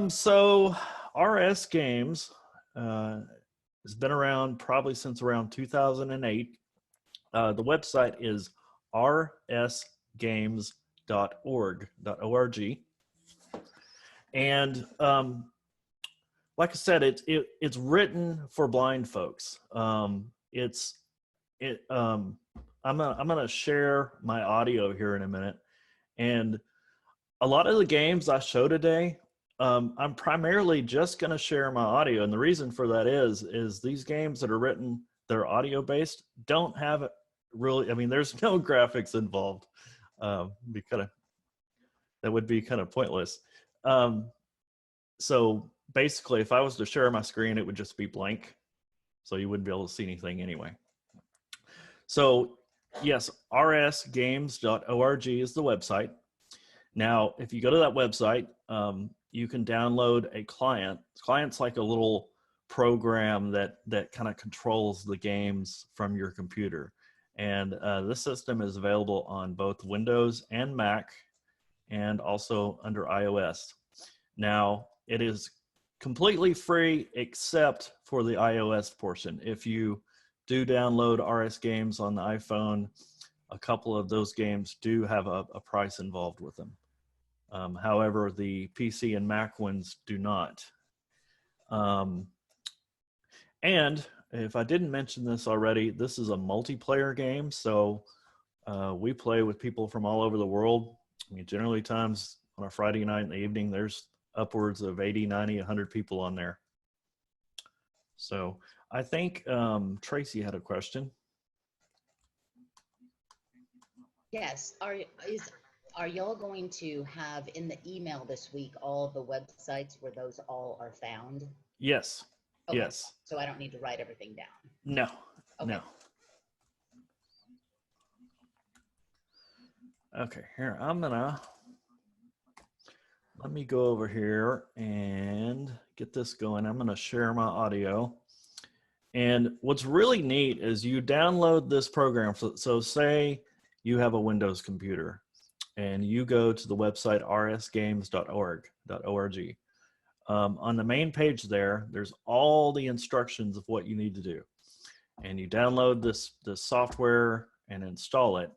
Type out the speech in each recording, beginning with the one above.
So RS Games has been around probably since around 2008. The website is rsgames.org. And like I said, it's written for blind folks. I'm gonna share my audio here in a minute, and a lot of the games I show today, I'm primarily just gonna share my audio, and the reason for that is these games that are written, they're audio based, don't have really. I mean, there's no graphics involved. That would be kind of pointless. So basically, if I was to share my screen, it would just be blank. So you wouldn't be able to see anything anyway. So yes, rsgames.org is the website. Now, if you go to that website, you can download a client. Client's like a little program that kind of controls the games from your computer. And this system is available on both Windows and Mac, and also under iOS. Now, it is completely free except for the iOS portion. If you do download RS Games on the iPhone, a couple of those games do have a price involved with them. However, the PC and Mac ones do not. And if I didn't mention this already, this is a multiplayer game. So we play with people from all over the world. I mean, generally times on a Friday night in the evening, there's upwards of 80, 90, 100 people on there. So I think Tracy had a question. Yes. Are y'all going to have in the email this week all of the websites where those all are found? Yes. Okay. Yes. So I don't need to write everything down. No. Okay. No. Okay, here, let me go over here and get this going. I'm gonna share my audio. And what's really neat is you download this program. So say you have a Windows computer and you go to the website rsgames.org. On the main page there's all the instructions of what you need to do. And you download this software and install it.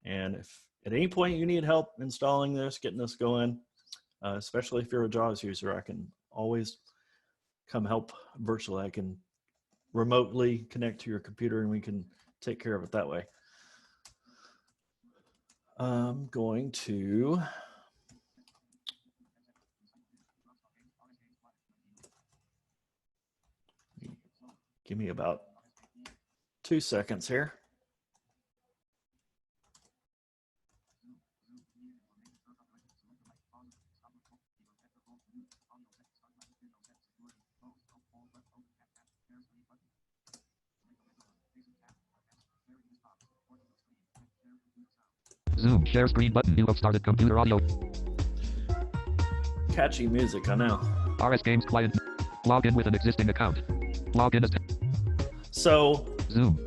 And if at any point you need help installing this, getting this going, especially if you're a JAWS user, I can always come help virtually. I can remotely connect to your computer and we can take care of it that way. I'm going to give me about 2 seconds here. Zoom share screen button. You have started computer audio. Catchy music, I know. RS Games client. Log in with an existing account. Log in as. So. Zoom.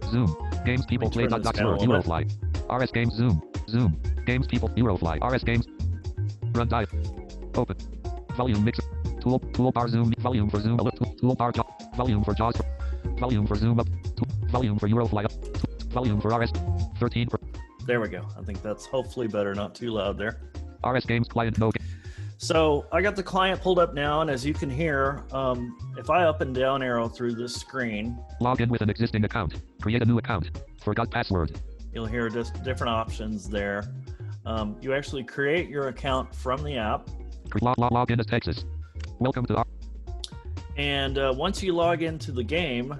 Games people play. Eurofly. RS Games. Zoom. Games people. Eurofly. RS Games. Run dial. Open. Volume mixer. Toolbar Zoom. Volume for Zoom. Toolbar. Volume for JAWS. Volume for Zoom up. Volume for Eurofly up. Volume for RS. 13 for. There we go. I think that's hopefully better, not too loud there. RS Games client no. So I got the client pulled up now, and as you can hear, if I up and down arrow through this screen, log in with an existing account. Create a new account. Forgot password. You'll hear just different options there. You actually create your account from the app. Log in as Texas. Welcome to. And once you log into the game,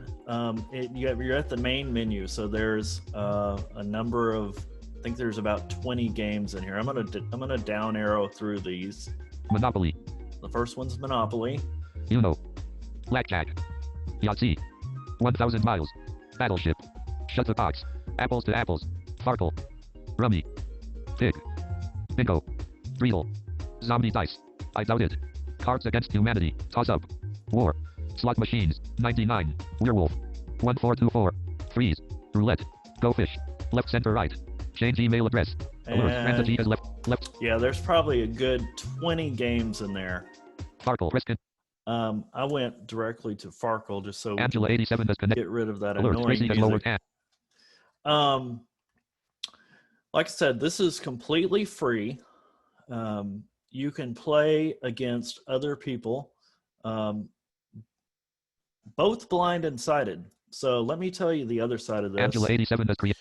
you're at the main menu. So there's a number of. I think there's about 20 games in here. I'm gonna down arrow through these. Monopoly. The first one's Monopoly. Uno. Blackjack. Yahtzee. 1,000 miles. Battleship. Shut the box. Apples to apples. Farkle. Rummy. Pig. Bingo. Riddle. Zombie dice. I doubt it. Cards Against Humanity. Toss up. War. Slot machines. 99. Werewolf. 1424. Freeze. Roulette. Go fish. Left, center, right. Change email address. Alert. Strategy is left. Yeah, there's probably a good 20 games in there. Farkle. Press I went directly to Farkle just so we Angela can 87 has connected. get rid of that Alert. annoying Tracy has lowered music. hand. Like I said, this is completely free. You can play against other people, both blind and sighted. So let me tell you the other side of this. Angela 87 has created.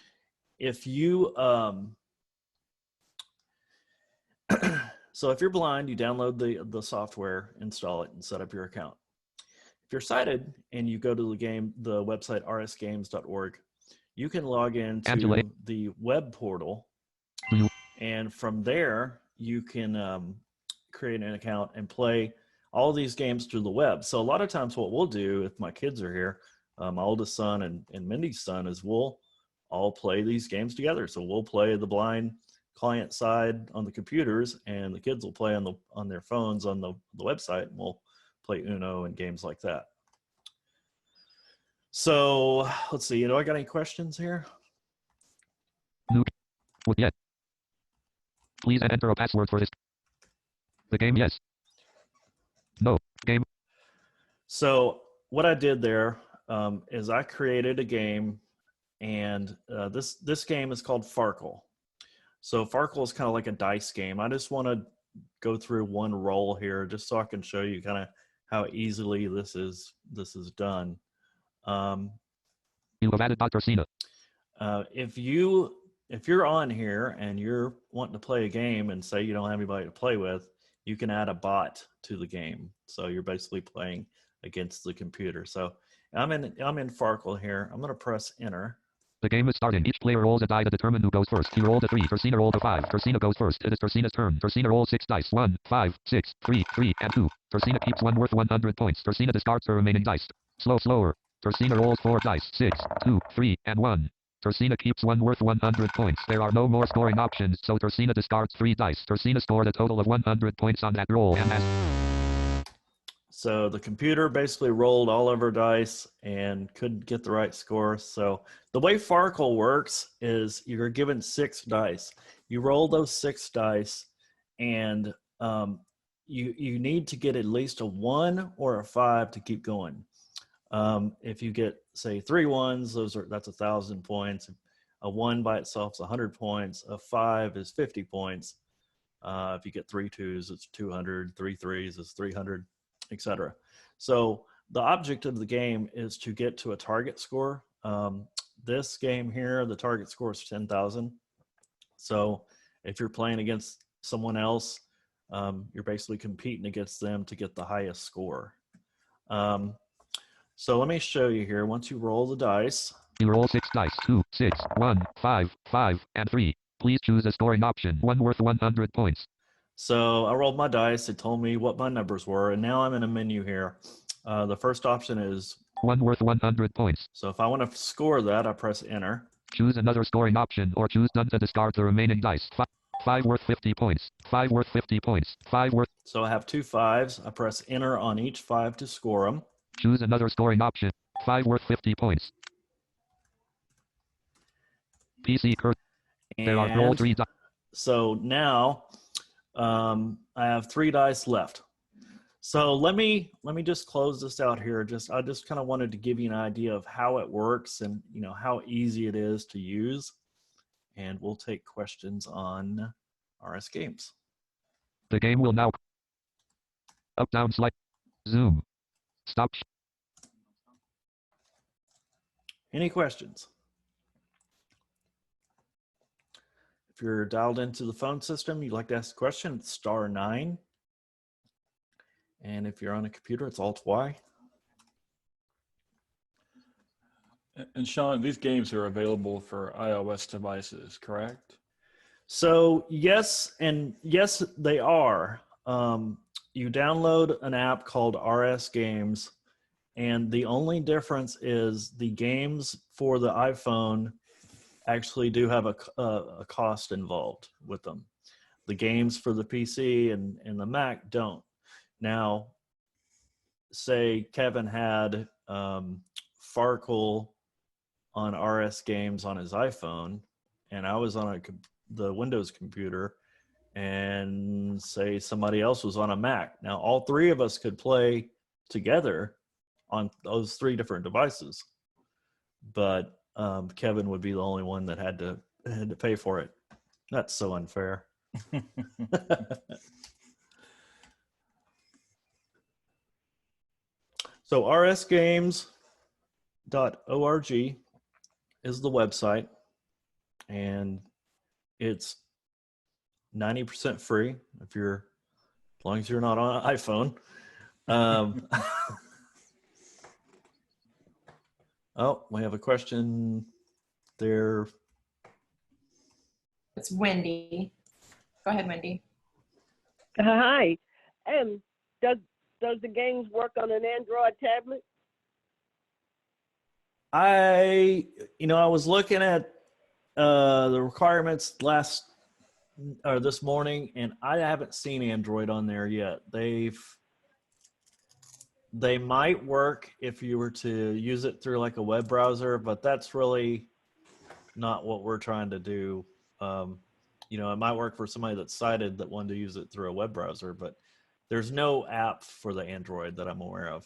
If you so if you're blind, you download the software, install it, and set up your account. If you're sighted and you go to the website rsgames.org, you can log into Angela. the web portal, and from there you can create an account and play all these games through the web. So a lot of times what we'll do, if my kids are here, my oldest son and Mindy's son, is we'll all play these games together. So we'll play the blind client side on the computers, and the kids will play on their phones on the website, and we'll play Uno and games like that. So let's see, do I got any questions here? Nuke. With yet. Please enter a password for this. The game, yes. No. Game. So what I did there is I created a game, and this game is called Farkle. So Farkle is kind of like a dice game. I just want to go through one roll here just so I can show you kind of how easily this is done. You have added Dr. Cena. If you're on here and you're wanting to play a game and say you don't have anybody to play with, you can add a bot to the game. So you're basically playing against the computer. So I'm in Farkle here. I'm going to press enter. The game is starting. Each player rolls a die to determine who goes first. He rolled a 3. Tersina rolled a 5. Tersina goes first. It is Tersina's turn. Tersina rolls 6 dice. 1, 5, 6, 3, 3, and 2. Tersina keeps 1 worth 100 points. Tersina discards her remaining dice. Slower. Tersina rolls 4 dice. 6, 2, 3, and 1. Tersina keeps 1 worth 100 points. There are no more scoring options, so Tersina discards 3 dice. Tersina scored a total of 100 points on that roll and has... So the computer basically rolled all of her dice and couldn't get the right score. So the way Farkle works is you're given 6 dice. You roll those 6 dice, and you need to get at least a 1 or a 5 to keep going. If you get, say, 3 1s, that's 1,000 points. A 1 by itself is 100 points. A 5 is 50 points. If you get 3 2s, it's 200. 3 3s is 300, etc. So the object of the game is to get to a target score. This game here, the target score is 10,000. So if you're playing against someone else, you're basically competing against them to get the highest score. So let me show you here. Once you roll the dice. You roll 6 dice. 2, 6, 1, 5, 5, and 3. Please choose a scoring option. 1 worth 100 points. So I rolled my dice. It told me what my numbers were. And now I'm in a menu here. The first option is 1 worth 100 points. So if I want to score that, I press enter. Choose another scoring option or choose none to discard the remaining dice. 5 worth 50 points. 5 worth 50 points. 5 worth... So I have 2 5s. I press enter on each 5 to score them. Choose another scoring option. 5 worth 50 points. PC curse. There are roll 3 dice. So now I have 3 dice left. So let me just close this out here. I just kind of wanted to give you an idea of how it works and how easy it is to use. And we'll take questions on RS Games. The game will now up down slide zoom stop. Any questions? If you're dialed into the phone system, you'd like to ask a question, it's *9. And if you're on a computer, it's Alt-Y. And Sean, these games are available for iOS devices, correct? So yes, and yes, they are. You download an app called RS Games, and the only difference is the games for the iPhone actually do have a cost involved with them. The games for the PC and the Mac don't. Now, say Kevin had Farkle on RS Games on his iPhone, and I was on the Windows computer, and say somebody else was on a Mac. Now, all three of us could play together on those three different devices, but Kevin would be the only one that had to pay for it. That's so unfair. So rsgames.org is the website, and it's 90% free if you're, as long as you're not on an iPhone. Oh, we have a question there. It's Wendy. Go ahead, Wendy. Hi. Does the games work on an Android tablet? I was looking at the requirements this morning, and I haven't seen Android on there yet. They might work if you were to use it through like a web browser, but that's really not what we're trying to do. It might work for somebody that's sighted that wanted to use it through a web browser, but there's no app for the Android that I'm aware of.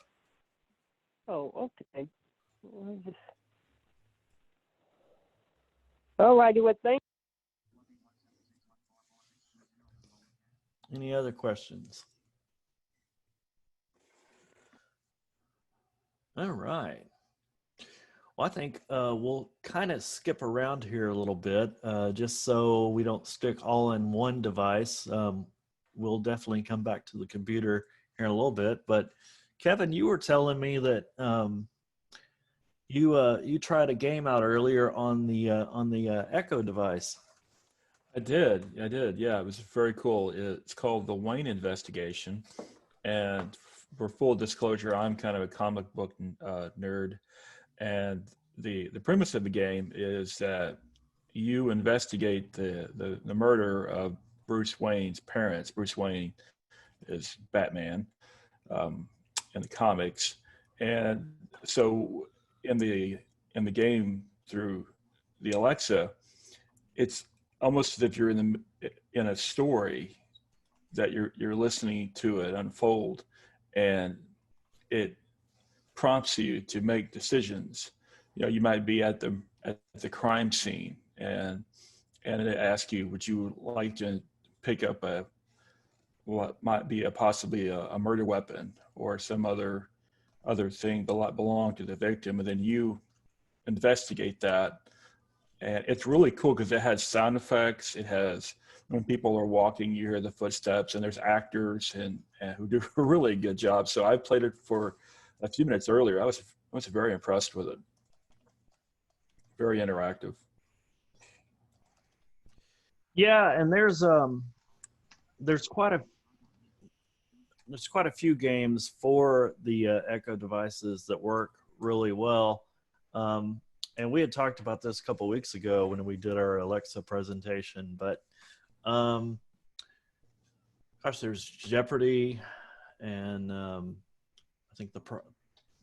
Oh, okay. All righty, well, thank Any other questions? All right. Well, I think we'll kind of skip around here a little bit, just so we don't stick all in one device. We'll definitely come back to the computer here in a little bit. But Kevin, you were telling me that you tried a game out earlier on the Echo device. I did. Yeah, it was very cool. It's called The Wayne Investigation. And for full disclosure, I'm kind of a comic book nerd. And the premise of the game is that you investigate the murder of Bruce Wayne's parents. Bruce Wayne is Batman in the comics. And so in the game through the Alexa, it's almost as if you're in a story that you're listening to it unfold, and it prompts you to make decisions. You might be at the crime scene, and it asks you, would you like to pick up what might be possibly a murder weapon or some other thing that belonged to the victim, and then you investigate that. And it's really cool because it has sound effects. It has, when people are walking, you hear the footsteps, and there's actors and who do a really good job. So I played it for a few minutes earlier. I was very impressed with it. Very interactive. Yeah, and there's quite a few games for the Echo devices that work really well. And we had talked about this a couple of weeks ago when we did our Alexa presentation, but there's Jeopardy, and I think the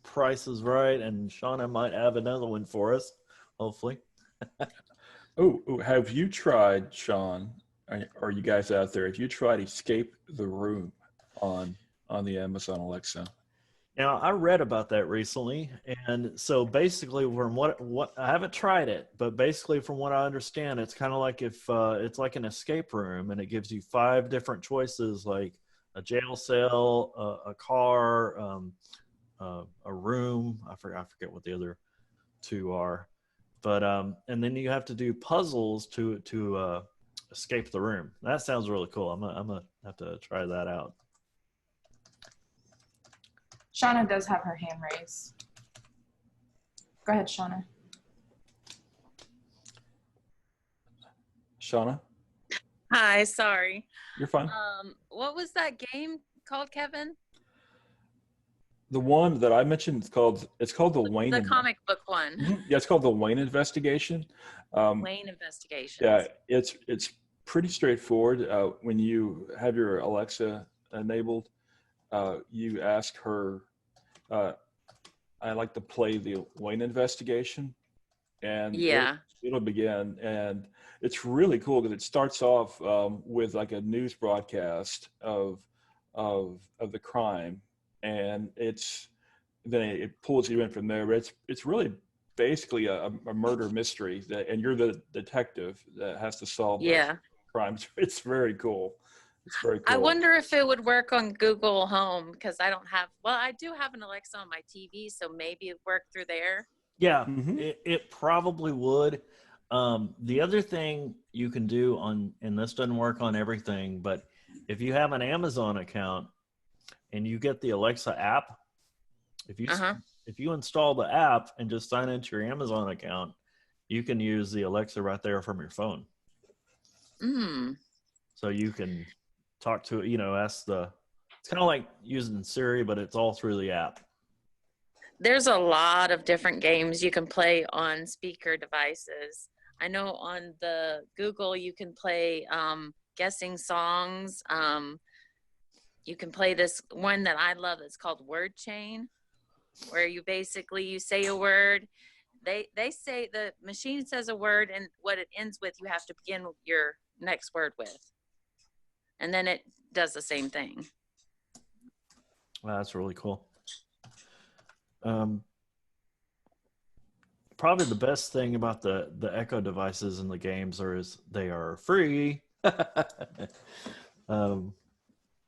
Price is Right, and Shauna might have another one for us, hopefully. Oh, have you tried, Sean, or you guys out there, have you tried Escape the Room on the Amazon Alexa? Now, I read about that recently, and so basically, from what I haven't tried it, but basically from what I understand, it's kind of like if it's like an escape room, and it gives you 5 different choices, like a jail cell, a car, a room. I forget what the other 2 are, but and then you have to do puzzles to escape the room. That sounds really cool. I'm gonna have to try that out. Shauna does have her hand raised. Go ahead, Shauna. Shauna? Hi, sorry. You're fine. What was that game called, Kevin? The one that I mentioned, it's called the Wayne. The comic book one. Yeah, it's called The Wayne Investigation. Wayne Investigations. Yeah, it's pretty straightforward. When you have your Alexa enabled, you ask her, I like to play the Wayne Investigation, and Yeah. it'll begin. And it's really cool because it starts off with like a news broadcast of the crime, and then it pulls you in from there. But it's really basically a murder mystery and you're the detective that has to solve those Yeah. crimes. It's very cool. It's very cool. I wonder if it would work on Google Home because I don't have, well, I do have an Alexa on my TV, so maybe it worked through there. Yeah, Mhm. it probably would. The other thing you can do and this doesn't work on everything, but if you have an Amazon account and you get the Alexa app, Uh-huh. if you install the app and just sign into your Amazon account, you can use the Alexa right there from your phone. Mm. So you can talk to it, it's kind of like using Siri, but it's all through the app. There's a lot of different games you can play on speaker devices. I know on the Google you can play guessing songs. You can play this one that I love. It's called Word Chain, where you say a word. They say the machine says a word, and what it ends with, you have to begin your next word with, and then it does the same thing. Wow, that's really cool. Probably the best thing about the Echo devices in the games is they are free.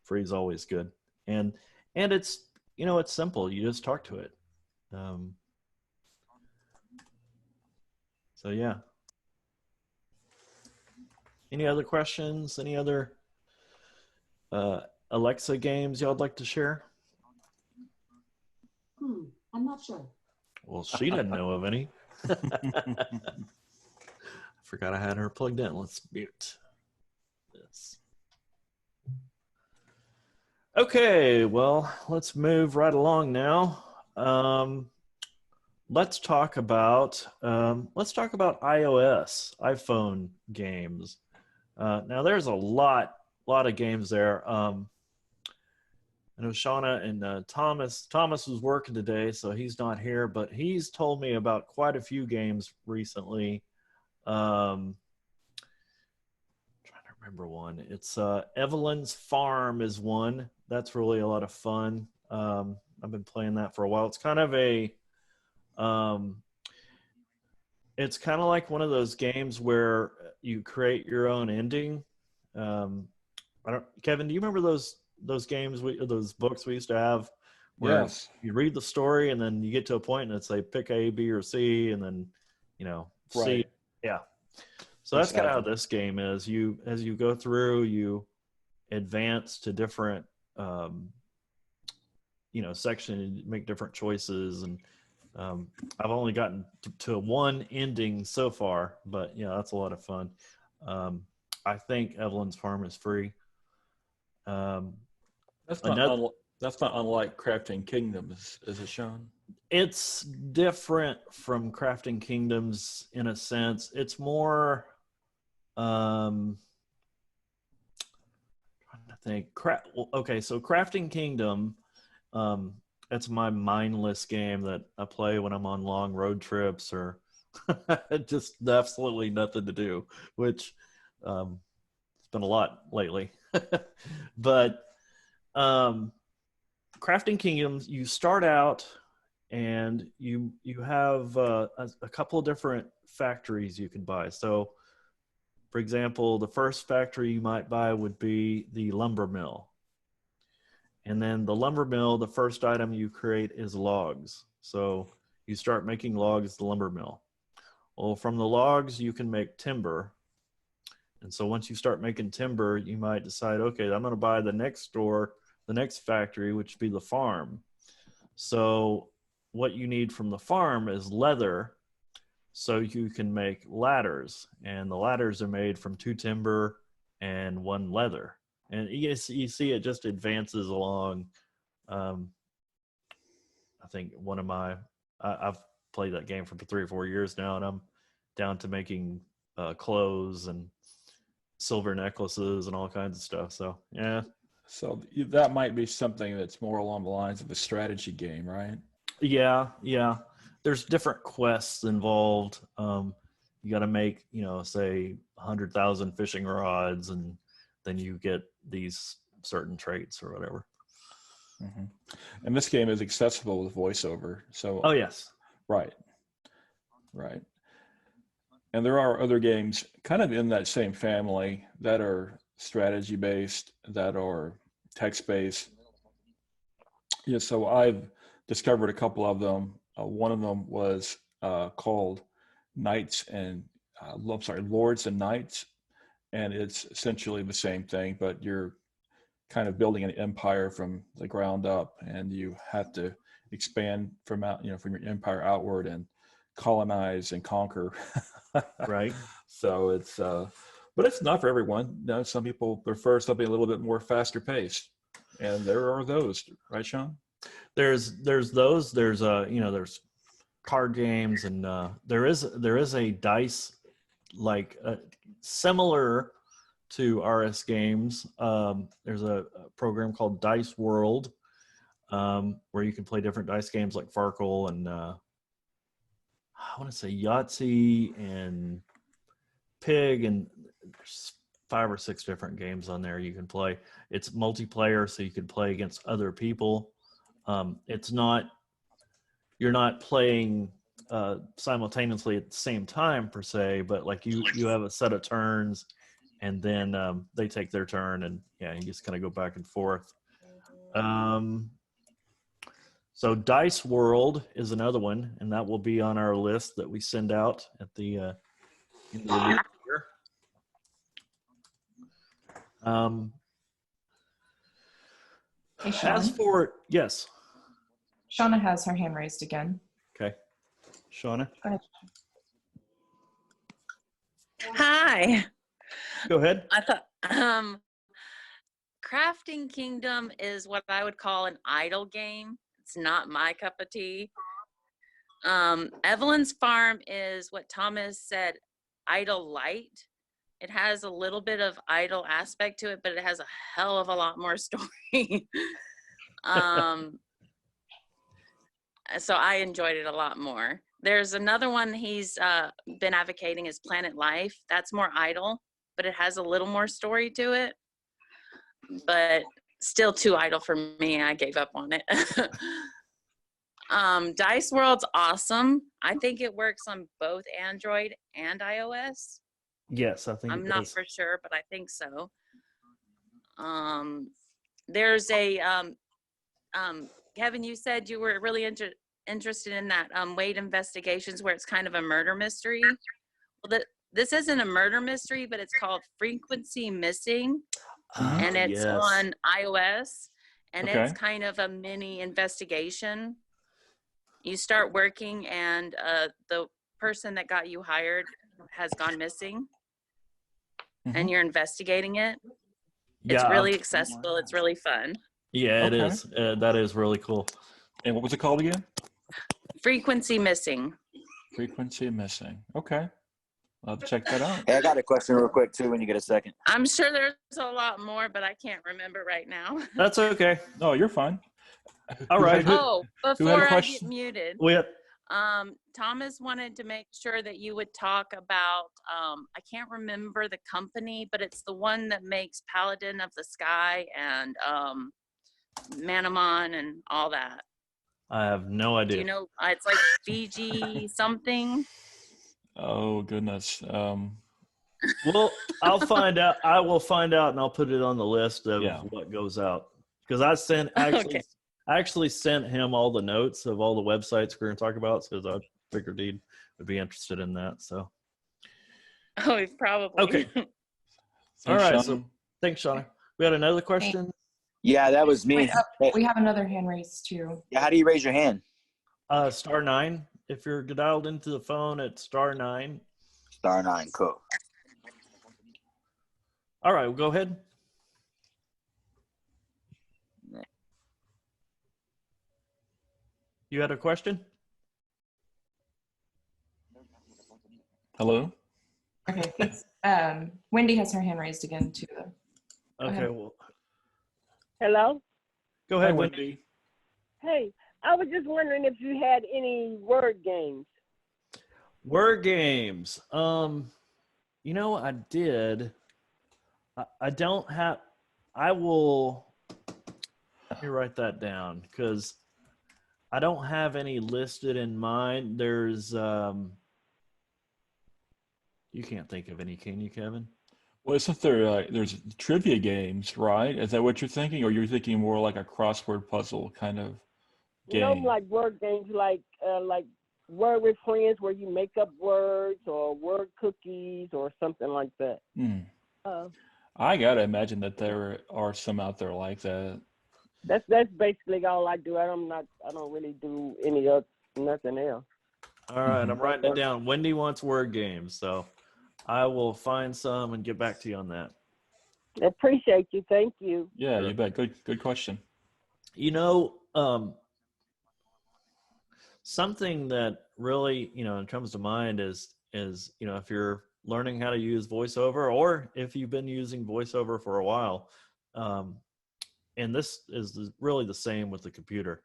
Free is always good, and it's it's simple. You just talk to it. So yeah. Any other questions? Any other Alexa games y'all'd like to share? I'm not sure. Well, she doesn't know of any. I forgot I had her plugged in. Let's mute this. Okay, well, let's move right along now. Let's talk about iOS, iPhone games. Now, there's a lot of games there. I know Shauna and Thomas was working today, so he's not here, but he's told me about quite a few games recently. Trying to remember one. It's Evelyn's Farm is one. That's really a lot of fun. I've been playing that for a while. It's kind of like one of those games where you create your own ending. Kevin, do you remember those games, those books we used to have? Where Yes. you read the story and then you get to a point and it's like pick A, B, or C, and then C. Right. Yeah. So that's kind of how Exactly. this game is. As you go through, you advance to different section, make different choices, and I've only gotten to one ending so far, but yeah, that's a lot of fun. I think Evelyn's Farm is free. That's not unlike Crafting Kingdoms, is it, Sean? It's different from Crafting Kingdoms in a sense. It's more trying to think. Okay, so Crafting Kingdom, it's my mindless game that I play when I'm on long road trips or just absolutely nothing to do, which it's been a lot lately. But Crafting Kingdoms, you start out and you have a couple of different factories you can buy. So, for example, the first factory you might buy would be the lumber mill. And then the lumber mill, the first item you create is logs. So you start making logs at the lumber mill. Well, from the logs, you can make timber. And so once you start making timber, you might decide, okay, I'm going to buy the next store, the next factory, which would be the farm. So what you need from the farm is leather, so you can make ladders. And the ladders are made from 2 timber and 1 leather. And you see it just advances along. I think I've played that game for 3 or 4 years now, and I'm down to making clothes and silver necklaces and all kinds of stuff. So, yeah. So that might be something that's more along the lines of a strategy game, right? Yeah. there's different quests involved. You got to make, say 100,000 fishing rods, and then you get these certain traits or whatever. Hmm. And this game is accessible with voiceover. So, Oh yes. right. And there are other games kind of in that same family that are strategy based, that are text based. Yeah, so I've discovered a couple of them. One of them was called Lords and Knights, and it's essentially the same thing, but you're kind of building an empire from the ground up, and you have to expand from from your empire outward and colonize and conquer. Right. So it's but it's not for everyone. Some people prefer something a little bit more faster paced, and there are those, right, Sean? There's those. There's there's card games, and there is a dice, like similar to RS Games. There's a program called Dice World, where you can play different dice games like Farkle and I want to say Yahtzee and Pig, and there's 5 or 6 different games on there you can play. It's multiplayer, so you can play against other people. It's not, you're not playing simultaneously at the same time per se, but like you have a set of turns, and then they take their turn, and you just kind of go back and forth. So Dice World is another one, and that will be on our list that we send out at the end of the year. Hey, Sean. As for, yes. Shauna has her hand raised again. Okay. Shauna, Go ahead. Hi. go ahead. I thought Crafting Kingdom is what I would call an idle game. It's not my cup of tea. Evelyn's Farm is what Thomas said, idle light. It has a little bit of idle aspect to it, but it has a hell of a lot more story. So I enjoyed it a lot more. There's another one he's been advocating is Planet Life. That's more idle, but it has a little more story to it. But still too idle for me. I gave up on it. Dice World's awesome. I think it works on both Android and iOS. Yes, I think I'm it not does. for sure, but I think so. There's a Kevin, you said you were really interested in that Wade Investigations, where it's kind of a murder mystery. Well, this isn't a murder mystery, but it's called Frequency Missing, and it's yes. on iOS, and Okay. it's kind of a mini investigation. You start working, and the person that got you hired has gone missing, and you're investigating it. It's really accessible. It's really fun. Yeah, it Okay. is. That is really cool. And what was it called again? Frequency Missing. Frequency Missing. Okay. I'll have to check that out. Hey, I got a question real quick too when you get a second. I'm sure there's a lot more, but I can't remember right now. That's okay. No, you're fine. All right. Oh, who had a before I get question? muted, Thomas wanted to make sure that you would talk about, I can't remember the company, but it's the one that makes Paladin of the Sky and Manamon and all that. I have no Do idea. you know? It's like Fiji something. Oh goodness. Well, I'll find out. I will find out, and I'll put it on the list of Yeah. what goes out. Because I actually sent him all the notes of all the websites we're going to talk about, because I figured he would be interested in that. So, Oh, probably. okay. All Thanks, right. Sean. So, thanks, Shauna. We had another question. Yeah, that was me. Hey, We have another hand raised too. yeah, how do you raise your hand? *9. If you're dialed into the phone, it's *9. *9. Cool. All right, well, go ahead. You had a question? Hello? Okay. It's, Wendy has her hand raised again too. Okay, ahead. well, Hello? go Hi, ahead, Wendy. Wendy. Hey, I was just wondering if you had any word games. Word games. I did. I don't have. I will. Let me write that down because I don't have any listed in mind. There's. You can't think of any, can you, Kevin? Well, isn't there there's trivia games, right? Is that what you're thinking, or you're thinking more like a crossword puzzle kind of game? Like word games, like Word with Friends, where you make up words, or word cookies, or something like that. I gotta imagine that there are some out there like that. That's basically all I do. I don't really do nothing else. All right, I'm writing it down. Wendy wants word games, so I will find some and get back to you on that. I appreciate you. Thank you. Yeah, you bet. Good question. Something that really, comes to mind is if you're learning how to use VoiceOver, or if you've been using VoiceOver for a while, and this is really the same with the computer.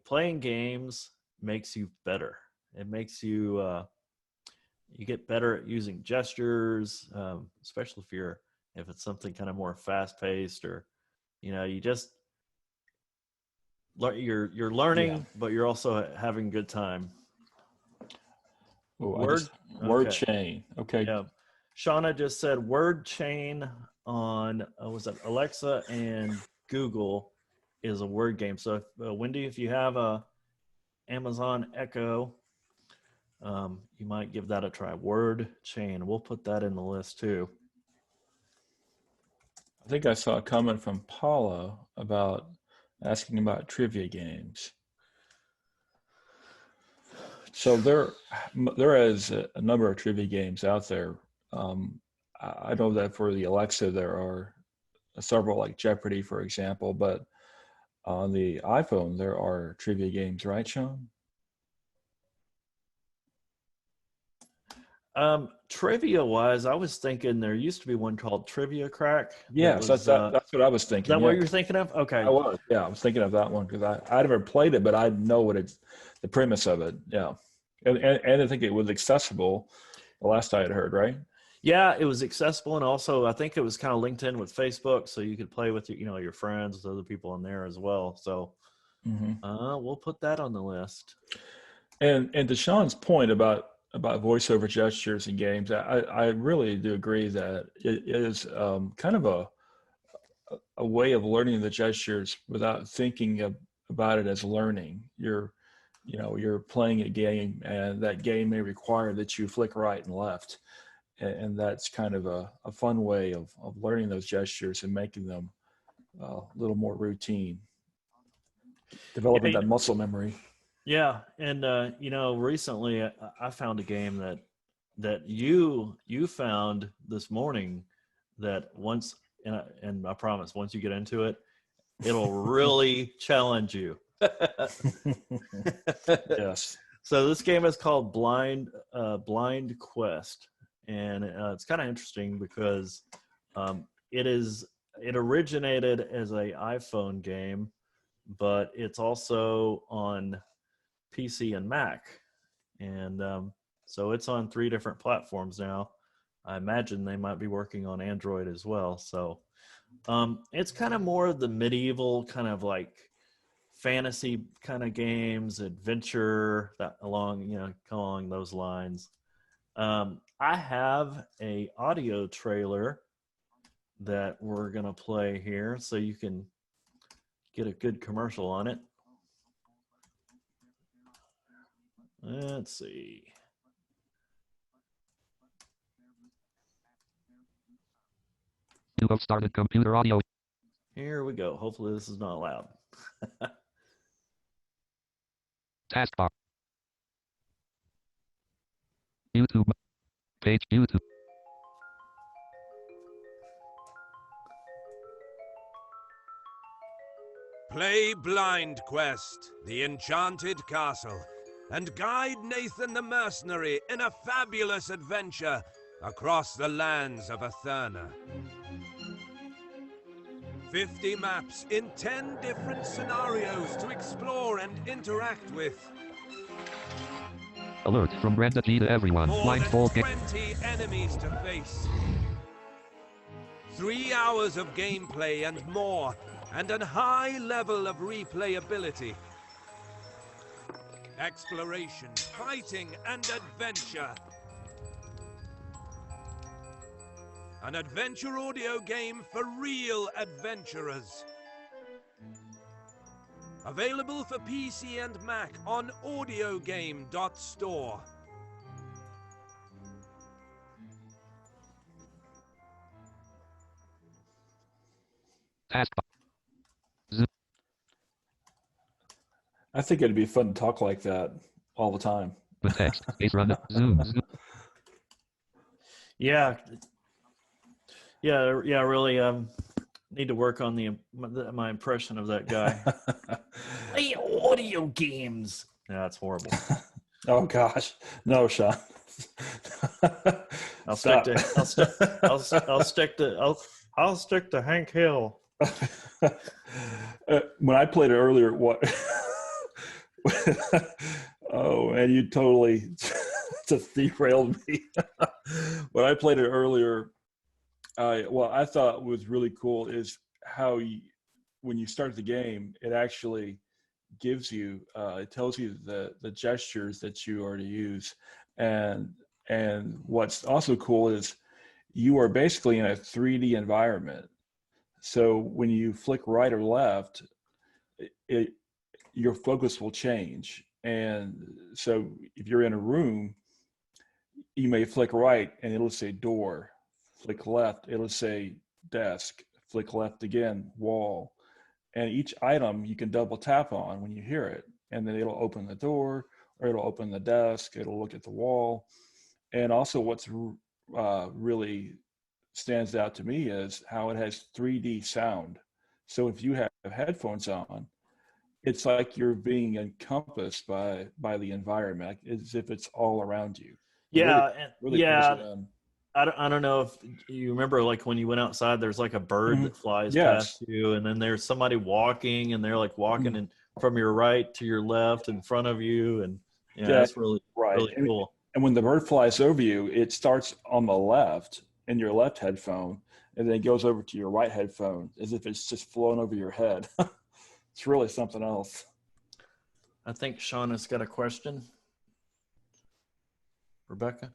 Playing games makes you better. It makes you you get better at using gestures, especially if it's something kind of more fast paced, or you just you're learning, but you're also having a good time. Word chain. Okay. Yeah. Shauna just said word chain on was it Alexa and Google is a word game. So if, Wendy, if you have a Amazon Echo, you might give that a try. Word chain. We'll put that in the list too. I think I saw a comment from Paula about asking about trivia games. So there is a number of trivia games out there. I know that for the Alexa there are several, like Jeopardy, for example, but on the iPhone there are trivia games, right, Sean? Trivia wise, I was thinking there used to be one called Trivia Crack. Yes, that's what I was thinking. Is that what you're thinking of? Okay. I was thinking of that one because I never played it, but I know what the premise of it. Yeah. And I think it was accessible the last I had heard, right? Yeah, it was accessible, and also I think it was kind of linked in with Facebook, so you could play with your friends, with other people on there as well. So we'll put that on the list. And to Sean's point about voiceover gestures in games, I really do agree that it is kind of a way of learning the gestures without thinking about it as learning. You're playing a game, and that game may require that you flick right and left. And that's kind of a fun way of learning those gestures and making them a little more routine, developing that muscle memory. Yeah, and recently I found a game that you found this morning that once, and I promise, once you get into it, it'll really challenge you. Yes. So this game is called Blind Quest, and it's kind of interesting because it originated as a iPhone game, but it's also on PC and Mac, and so it's on 3 different platforms now. I imagine they might be working on Android as well. So it's kind of more of the medieval kind of like fantasy kind of games, adventure, that along those lines. I have a audio trailer that we're gonna play here, so you can get a good commercial on it. Let's see. You have started computer audio. Here we go. Hopefully this is not loud. Taskbar. YouTube. Page YouTube. Play Blind Quest, the Enchanted Castle, and guide Nathan the Mercenary in a fabulous adventure across the lands of Aetherna. 50 maps in 10 different scenarios to explore and interact with. Alert from Brenda G to everyone. More than Blindfold game. 20 enemies to face. 3 hours of gameplay and more, and a high level of replayability. Exploration, fighting, and adventure. An adventure audio game for real adventurers. Available for PC and Mac on audiogame.store. Taskbar. I think it'd be fun to talk like that all the time. With text. Base run. Zoom. Yeah. Yeah, really need to work on my impression of that guy. Play audio games. Yeah, that's horrible. Oh gosh, no, Sean. I'll Stop. stick to Hank Hill. When I played it earlier, what? Oh, and you totally just derailed me. When I played it earlier, what I thought was really cool is how when you start the game, it actually gives you, it tells you the gestures that you are to use, and what's also cool is you are basically in a 3D environment. So when you flick right or left, your focus will change. And so if you're in a room, you may flick right and it'll say door, flick left, it'll say desk, flick left again, wall. And each item you can double tap on when you hear it. And then it'll open the door, or it'll open the desk, it'll look at the wall. And also what's really stands out to me is how it has 3D sound. So if you have headphones on, it's like you're being encompassed by the environment, as if it's all around you. Yeah, Really yeah. pulls it in. I don't know if you remember, like when you went outside, there's like a bird that flies Yes. past you, and then there's somebody walking, and they're like walking in from your right to your left in front of you, and yeah, that's really right. really cool. And when the bird flies over you, it starts on the left in your left headphone, and then it goes over to your right headphone as if it's just flowing over your head. It's really something else. I think Shauna's got a question. Rebecca?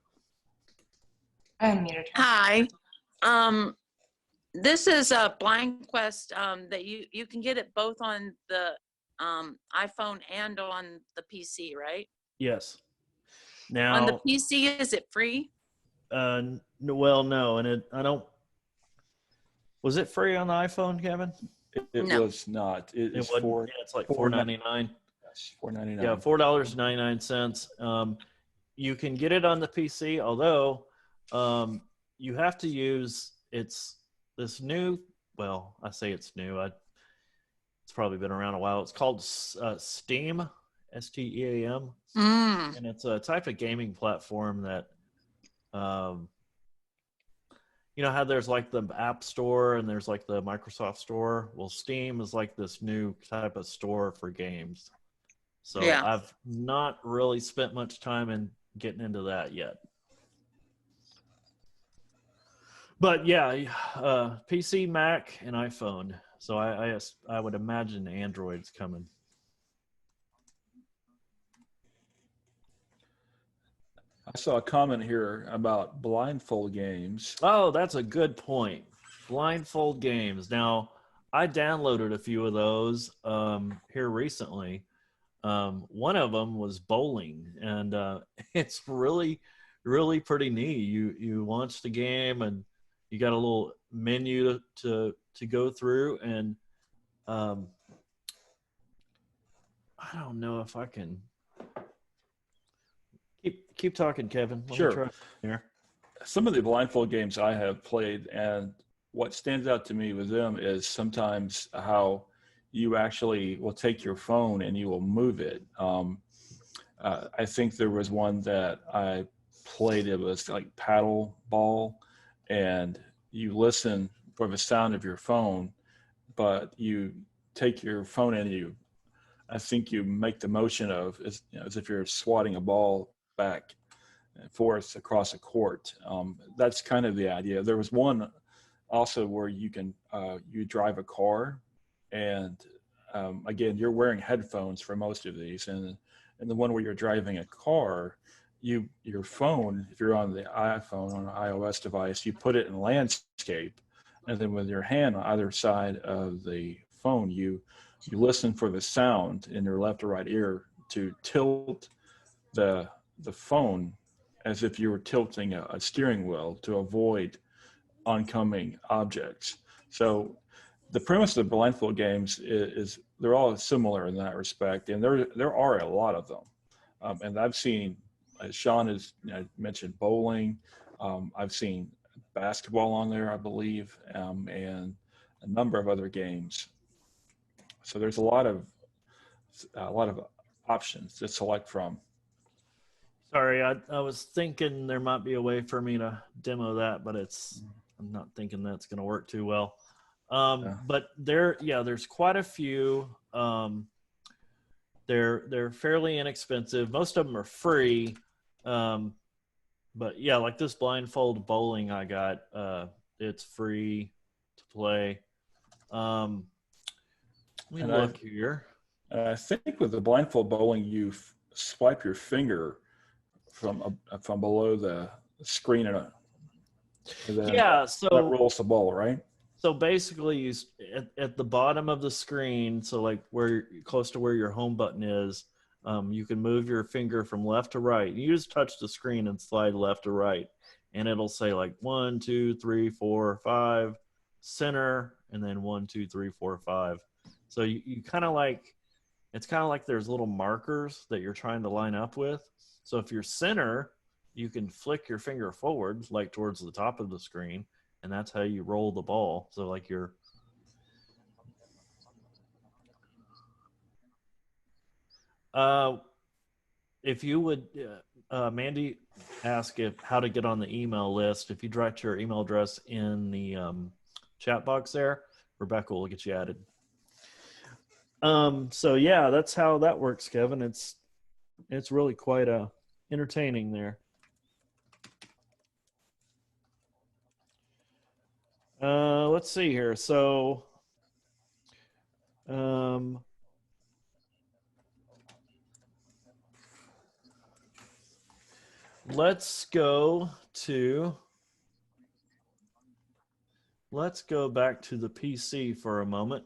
I unmuted her. Hi. This is a Blind Quest that you can get it both on the iPhone and on the PC, right? Yes. Now, On the PC, is it free? well, no, and I don't. Was it free on the iPhone, Kevin? It No. was not. It is wasn't. for Yeah, it's like $4.99. $4.99. Yeah, $4.99. You can get it on the PC, although you have to use this new. Well, I say it's new. It's probably been around a while. It's called Steam, STEAM, and it's a type of gaming platform that, you know how there's like the App Store and there's like the Microsoft Store. Well, Steam is like this new type of store for games. So Yeah. I've not really spent much time in getting into that yet. But yeah, PC, Mac, and iPhone. So I would imagine Android's coming. I saw a comment here about blindfold games. Oh, that's a good point. Blindfold games. Now, I downloaded a few of those here recently. One of them was bowling, and it's really, really pretty neat. You launch the game, and you got a little menu to go through, and I don't know if I can keep talking, Kevin. Let me Sure. try here. Some of the blindfold games I have played, and what stands out to me with them is sometimes how you actually will take your phone and you will move it. I think there was one that I played, it was like paddle ball, and you listen for the sound of your phone, but you take your phone and I think you make the motion of as if you're swatting a ball back and forth across a court. That's kind of the idea. There was one also where you can you drive a car, and again, you're wearing headphones for most of these, and the one where you're driving a car, your phone, if you're on the iPhone, on an iOS device, you put it in landscape, and then with your hand on either side of the phone, you listen for the sound in your left or right ear to tilt the phone as if you were tilting a steering wheel to avoid oncoming objects. So the premise of the blindfold games is they're all similar in that respect, and there are a lot of them. And I've seen, as Sean has mentioned, bowling. I've seen basketball on there, I believe, and a number of other games. So there's a lot of options to select from. Sorry, I was thinking there might be a way for me to demo that, but I'm not thinking that's going to work too well. But there's quite a few. They're fairly inexpensive. Most of them are free. But yeah, like this blindfold bowling I got, it's free to play. Let me look here. I think with the blindfold bowling, you swipe your finger from below the screen, and then so that rolls the ball, right? So basically, you at the bottom of the screen, so like close to where your home button is, you can move your finger from left to right. You just touch the screen and slide left to right, and it'll say like 1, 2, 3, 4, 5, center, and then 1, 2, 3, 4, 5. So you kind of like, it's kind of like there's little markers that you're trying to line up with. So if you're center, you can flick your finger forward, like towards the top of the screen, and that's how you roll the ball. So like if you would, Mandy asked how to get on the email list. If you direct your email address in the chat box there, Rebecca will get you added. So yeah, that's how that works, Kevin. It's really quite entertaining there. Let's see here. So, let's go back to the PC for a moment.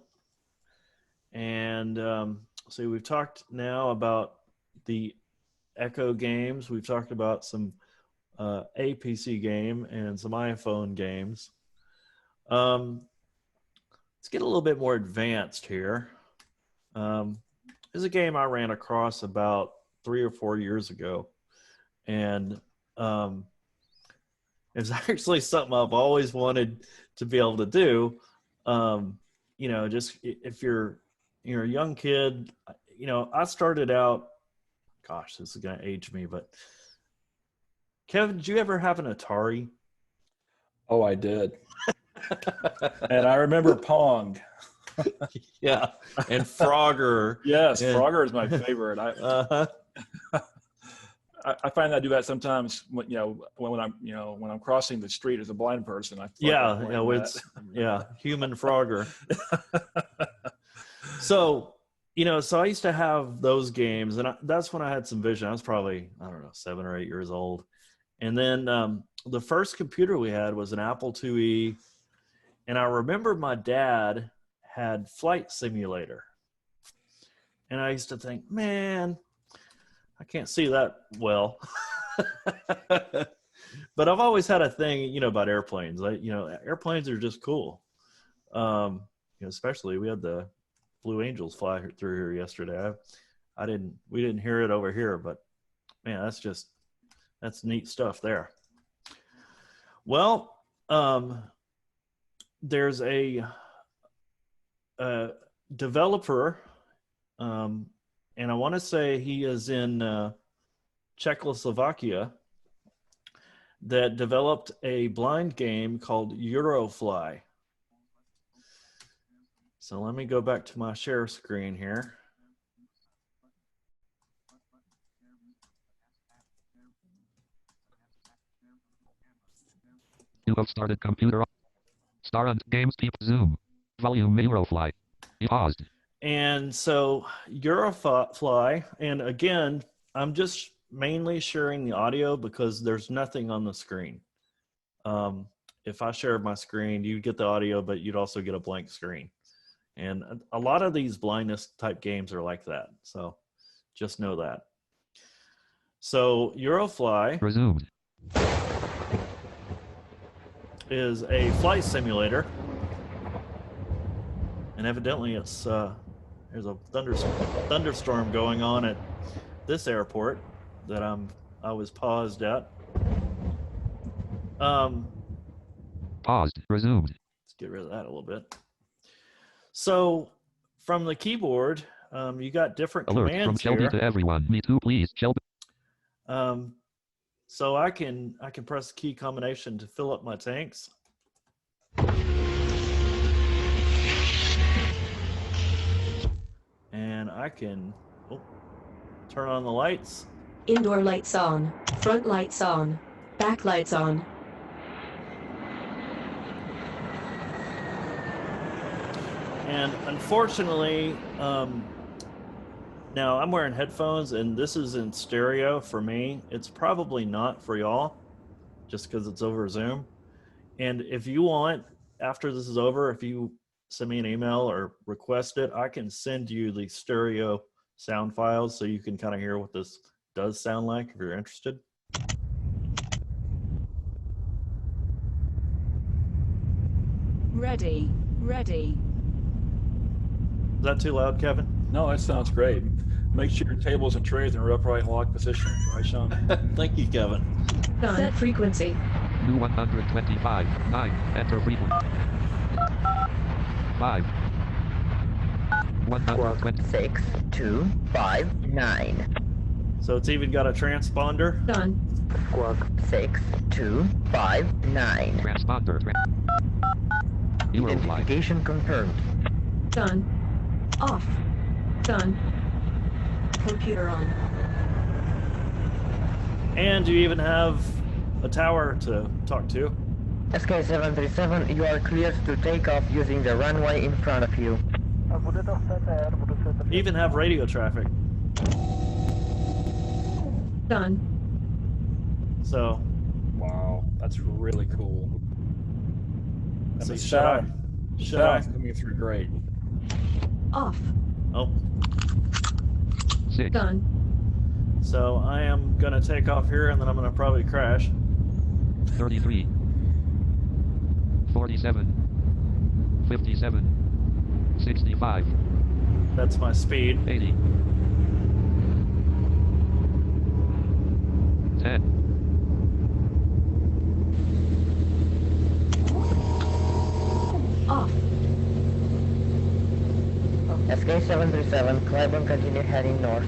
And see, we've talked now about the Echo games. We've talked about some a PC game and some iPhone games. Let's get a little bit more advanced here. There's a game I ran across about 3 or 4 years ago, and it's actually something I've always wanted to be able to do. Just if you're a young kid, I started out, gosh, this is going to age me, but Kevin, did you ever have an Atari? Oh, I did. And I remember Pong. Yeah, and Frogger. Yes, Frogger is my favorite. I find I do that sometimes when I'm crossing the street as a blind person. Human Frogger. So I used to have those games, and that's when I had some vision. I was probably, 7 or 8 years old. And then the first computer we had was an Apple IIe. And I remember my dad had Flight Simulator. And I used to think, man, I can't see that well. But I've always had a thing, about airplanes. Airplanes are just cool. Especially we had the Blue Angels fly through here yesterday. We didn't hear it over here, but man, that's neat stuff there. Well, there's a developer, and I want to say he is in Czechoslovakia, that developed a blind game called Eurofly. So let me go back to my share screen here. You have started computer. Star and games peep Zoom. Volume Eurofly. You paused. And so Eurofly, and again, I'm just mainly sharing the audio because there's nothing on the screen. If I share my screen, you'd get the audio, but you'd also get a blank screen. And a lot of these blindness type games are like that. So just know that. So Eurofly Resumed. is a flight simulator. And evidently it's there's a thunderstorm going on at this airport that I was paused at. Paused. Resumed. Let's get rid of that a little bit. So from the keyboard, you got different Alert commands from Shelby here. to everyone. Me too, please. Shelby. So I can press the key combination to fill up my tanks. And I can turn on the lights. Indoor lights on. Front lights on. Back lights on. And unfortunately, now I'm wearing headphones and this is in stereo for me. It's probably not for y'all just because it's over Zoom. And if you want, after this is over, if you send me an email or request it, I can send you the stereo sound files so you can kind of hear what this does sound like if you're interested. Ready. Ready. Is that too loud, Kevin? No, that sounds great. Make sure your tables and trays are in upright lock position, right, Sean? Thank you, Kevin. Done. Set frequency. New 125. 9. Enter frequency. 5. 120. 6, 2, 5, 9. So it's even got a transponder. Done. Squawk 6, 2, 5, 9. Transponder. Eurofly. Identification confirmed. Done. Off. Done. Computer on. And you even have a tower to talk to. SK-737, you are cleared to take off using the runway in front of you. You even have radio traffic. Done. So, Wow, that's really cool. And so the should I? sound's coming through great. Off. Oh, 6. Done. so I am gonna take off here, and then I'm gonna probably crash. 33. 47. 57. 65. That's my speed. 80. 10. Off. SK-737, climb and continue heading north.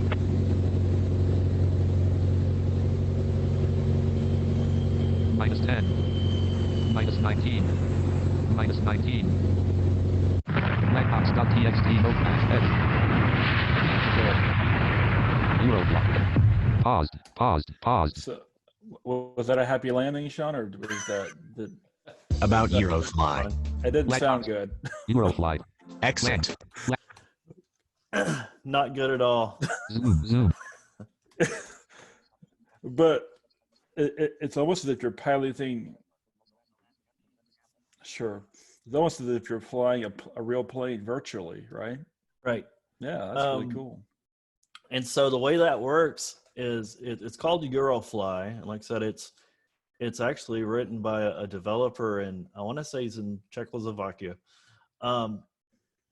Minus 10. Minus 19. Minus 19. Blackbox.txt notepad. Euroblock. Paused. Paused. Paused. So, was that a happy landing, Sean, or was that? About Eurofly. It didn't Black sound box. good. Eurofly. Exit. Not good at all. Zoom. Zoom. But it's almost as if you're piloting. Sure, it's almost as if you're flying a real plane virtually, right? Right. Yeah, that's really cool. And so the way that works is it's called Eurofly, and like I said, it's actually written by a developer, and I want to say he's in Czechoslovakia.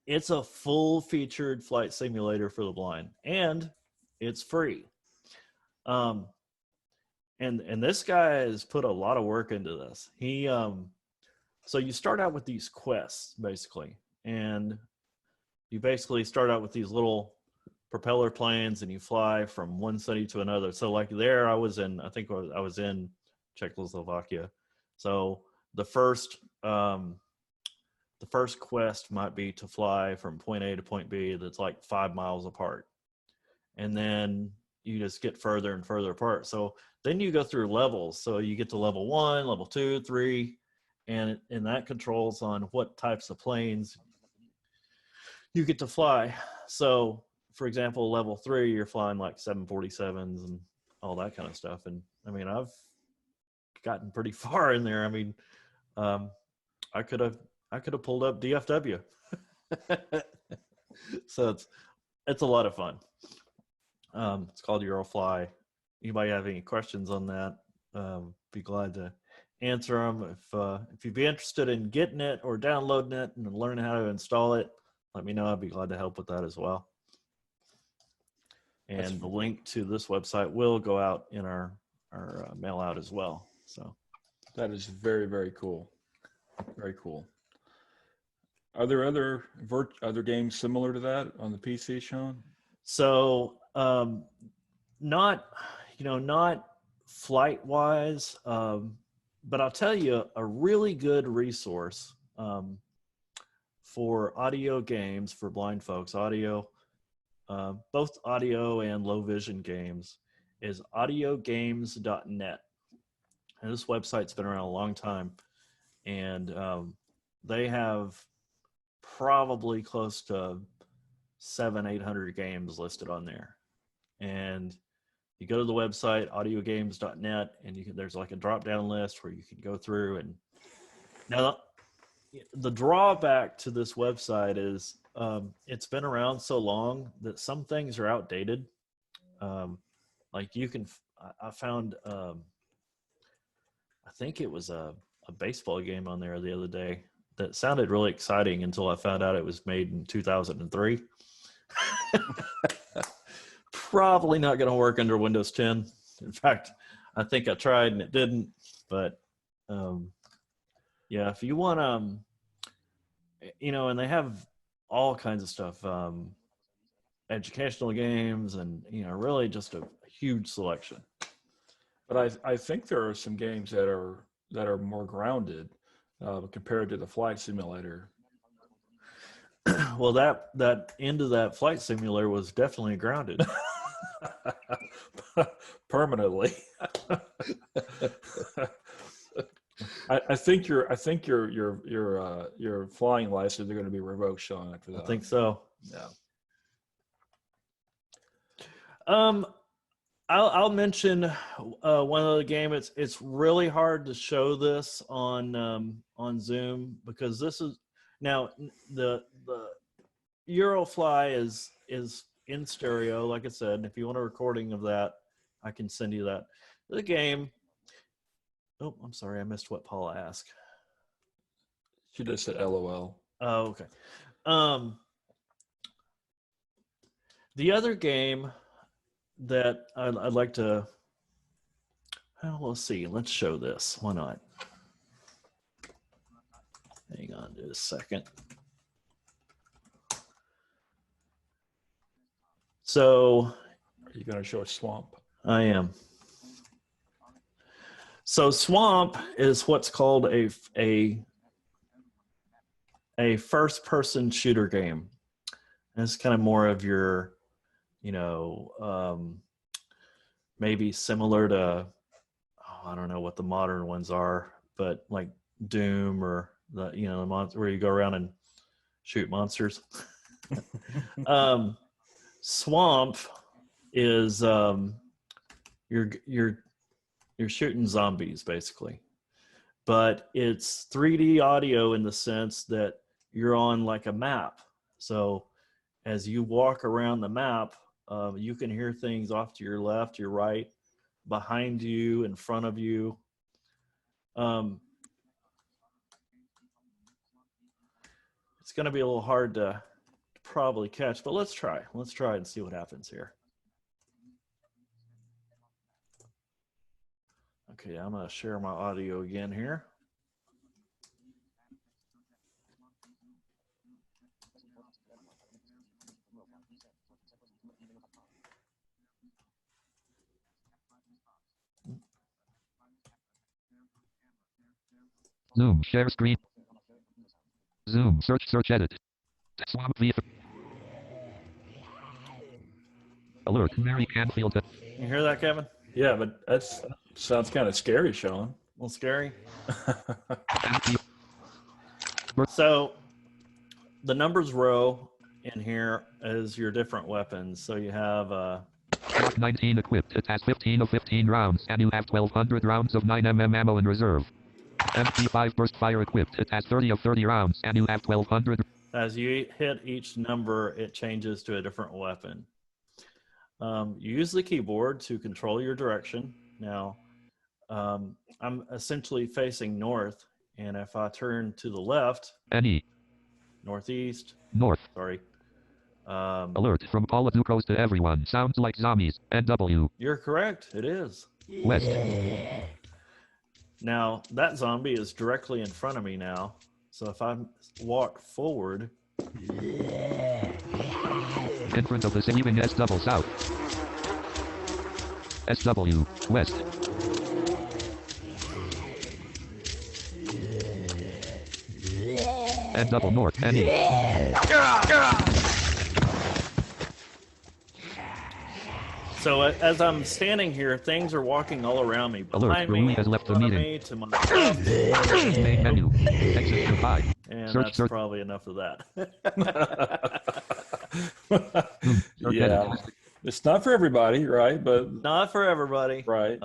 It's a full-featured flight simulator for the blind, and it's free. And this guy has put a lot of work into this. He so you start out with these quests basically, and you basically start out with these little propeller planes, and you fly from one city to another. So like there, I was in Czechoslovakia. So the first the first quest might be to fly from point A to point B that's like 5 miles apart. And then you just get further and further apart. So then you go through levels. So you get to level 1, level 2, 3, and that controls on what types of planes you get to fly. So for example, level 3, you're flying like 747s and all that kind of stuff. And I mean, I've gotten pretty far in there. I mean, I could have pulled up DFW. So it's a lot of fun. It's called Eurofly. Anybody have any questions on that? Be glad to answer them. If you'd be interested in getting it or downloading it and learning how to install it, let me know. I'd be glad to help with that as well. And the link to this website will go out in our mail out as well. So that is very, very cool. Very cool. Are there other games similar to that on the PC, Sean? So not flight wise, but I'll tell you a really good resource for audio games for blind folks, both audio and low vision games, is audiogames.net. And this website's been around a long time, and they have probably close to 700-800 games listed on there. And you go to the website audiogames.net, and there's like a drop down list where you can go through. And now the drawback to this website is it's been around so long that some things are outdated. Like I found I think it was a baseball game on there the other day that sounded really exciting until I found out it was made in 2003. Probably not going to work under Windows 10. In fact, I think I tried and it didn't. But yeah, if you want, and they have all kinds of stuff, educational games, and really just a huge selection. But I think there are some games that are more grounded compared to the flight simulator. Well, that end of that flight simulator was definitely grounded. Permanently. I think your flying license are going to be revoked, Sean, after that. I think so. Yeah. I'll mention one other game. It's really hard to show this on Zoom because this is now the Eurofly is in stereo, like I said. If you want a recording of that, I can send you that. The game. Oh, I'm sorry, I missed what Paula asked. She just said LOL. Oh, okay. The other game that I'd like to, well, let's see. Let's show this. Why not? Hang on just a second. So, are you going to show a Swamp? I am. So Swamp is what's called a first-person shooter game. And it's kind of more of your, maybe similar to, I don't know what the modern ones are, but like Doom or the where you go around and shoot monsters. Swamp is you're shooting zombies basically, but it's 3D audio in the sense that you're on like a map. So as you walk around the map, you can hear things off to your left, your right, behind you, in front of you. It's going to be a little hard to probably catch, but let's try. Let's try and see what happens here. Okay, I'm going to share my audio again here. Zoom, share screen. Zoom. Search edit. Swamp V. Alert. Mary Canfield. You hear that, Kevin? Yeah, but that sounds kind of scary, Sean. A little scary. So the numbers row in here is your different weapons. So you have Glock 19 equipped. It has 15 of 15 rounds, and you have 1,200 rounds of 9mm ammo in reserve. MP5 burst fire equipped. It has 30 of 30 rounds, and you have 1,200. as you hit each number, it changes to a different weapon. You use the keyboard to control your direction. Now, I'm essentially facing north, and if I turn to the left, northeast, north. Sorry. Alert from Paula Ducros to everyone. Sounds like zombies. NW. You're correct. It is. West. Now, that zombie is directly in front of me now. So if I walk forward. In front of the leaving SW south. SW west. NW north. NE. So as I'm standing here, things are walking all around me. Alert, Behind me, Rui has left the in front of meeting. me, to my left. Main menu. Exit to 5. And Search, that's search. probably enough of that. Yeah, it's not for everybody, right? But not for everybody, right?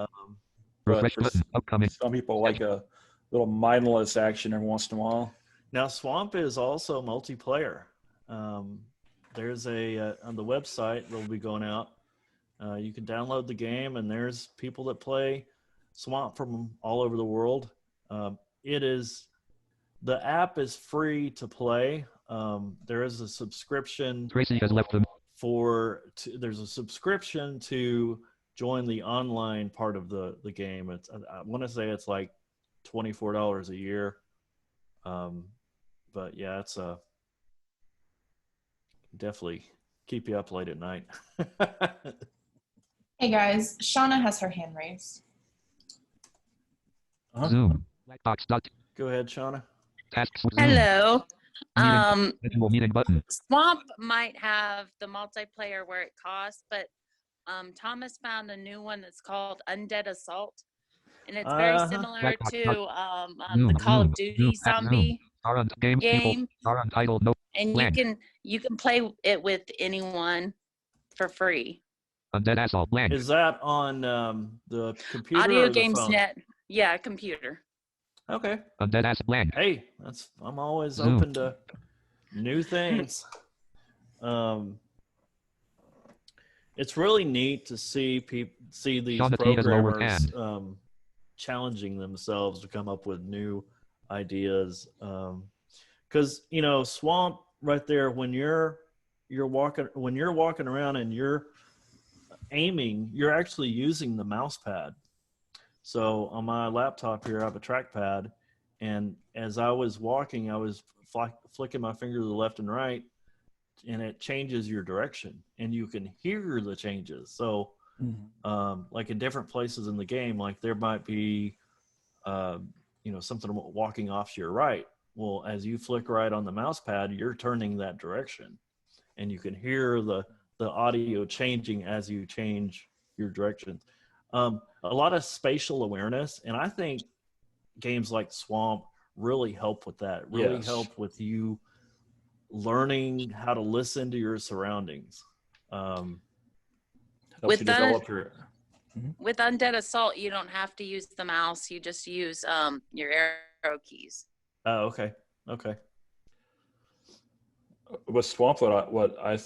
Refresh But button. Upcoming. some people like a little mindless action every once in a while. Now, Swamp is also multiplayer. There's on the website that'll be going out. You can download the game, and there's people that play Swamp from all over the world. The app is free to play. There is a subscription. Tracy has left them. There's a subscription to join the online part of the game. I want to say it's like $24 a year. But yeah, it's definitely keep you up late at night. Hey guys, Shauna has her hand raised. Zoom. Go ahead, Shauna. Tasks. Zoom. Hello. Visual meeting button. Swamp might have the multiplayer where it costs, but Thomas found a new one that's called Undead Assault, and it's very similar to the Call of Duty zombie Game. game. Are untitled. No. And Blank. you can play it with anyone for free. Undead Assault. Blank. Is that on the computer Audio or the Games phone? Net. Yeah, computer. Okay. Undead Assault. Blank. Hey, I'm always Zoom. open to new things. It's really neat to see these Shauna T has lowered programmers hand. challenging themselves to come up with new ideas. Because Swamp right there, when you're walking around and you're aiming, you're actually using the mouse pad. So on my laptop here, I have a trackpad, and as I was walking, I was flicking my finger to the left and right, and it changes your direction, and you can hear the changes. So, like in different places in the game, like there might be, something walking off to your right. Well, as you flick right on the mouse pad, you're turning that direction, and you can hear the audio changing as you change your direction. A lot of spatial awareness, and I think games like Swamp really help with that. Really Yes. help with you learning how to listen to your surroundings. Helps With you that- develop your. With Undead Assault, you don't have to use the mouse. You just use your arrow keys. Oh, okay. With Swamp, what I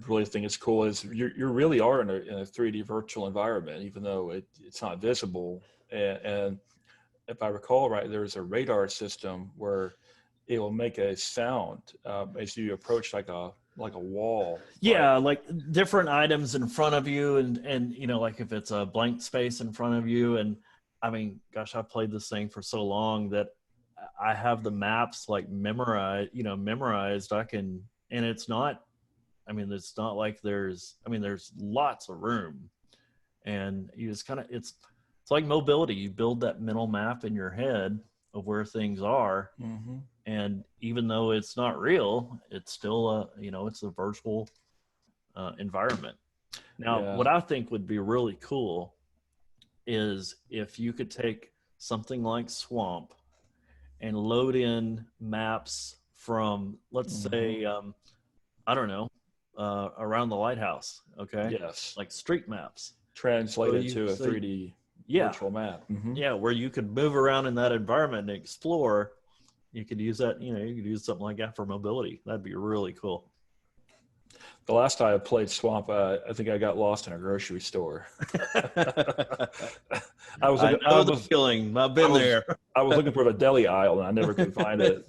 really think is cool is you really are in a 3D virtual environment, even though it's not visible. And if I recall right, there's a radar system where it will make a sound as you approach like a wall. Yeah, like different items in front of you, and like if it's a blank space in front of you. And I mean, gosh, I've played this thing for so long that I have the maps like memorized. And it's not. I mean, it's not like there's lots of room, and you just kind of it's like mobility. You build that mental map in your head of where things are, And even though it's not real, it's still it's a virtual environment. Now, Yeah. what I think would be really cool is if you could take something like Swamp and load in maps from, let's say, I don't know, around the lighthouse. Okay. Yes. Like street maps. Translated to a 3D virtual map. Yeah, where you could move around in that environment and explore. You could use that, you could use something like that for mobility. That'd be really cool. The last time I played Swamp, I think I got lost in a grocery store. I know the feeling. I've been there. I was looking for the deli aisle, and I never could find it.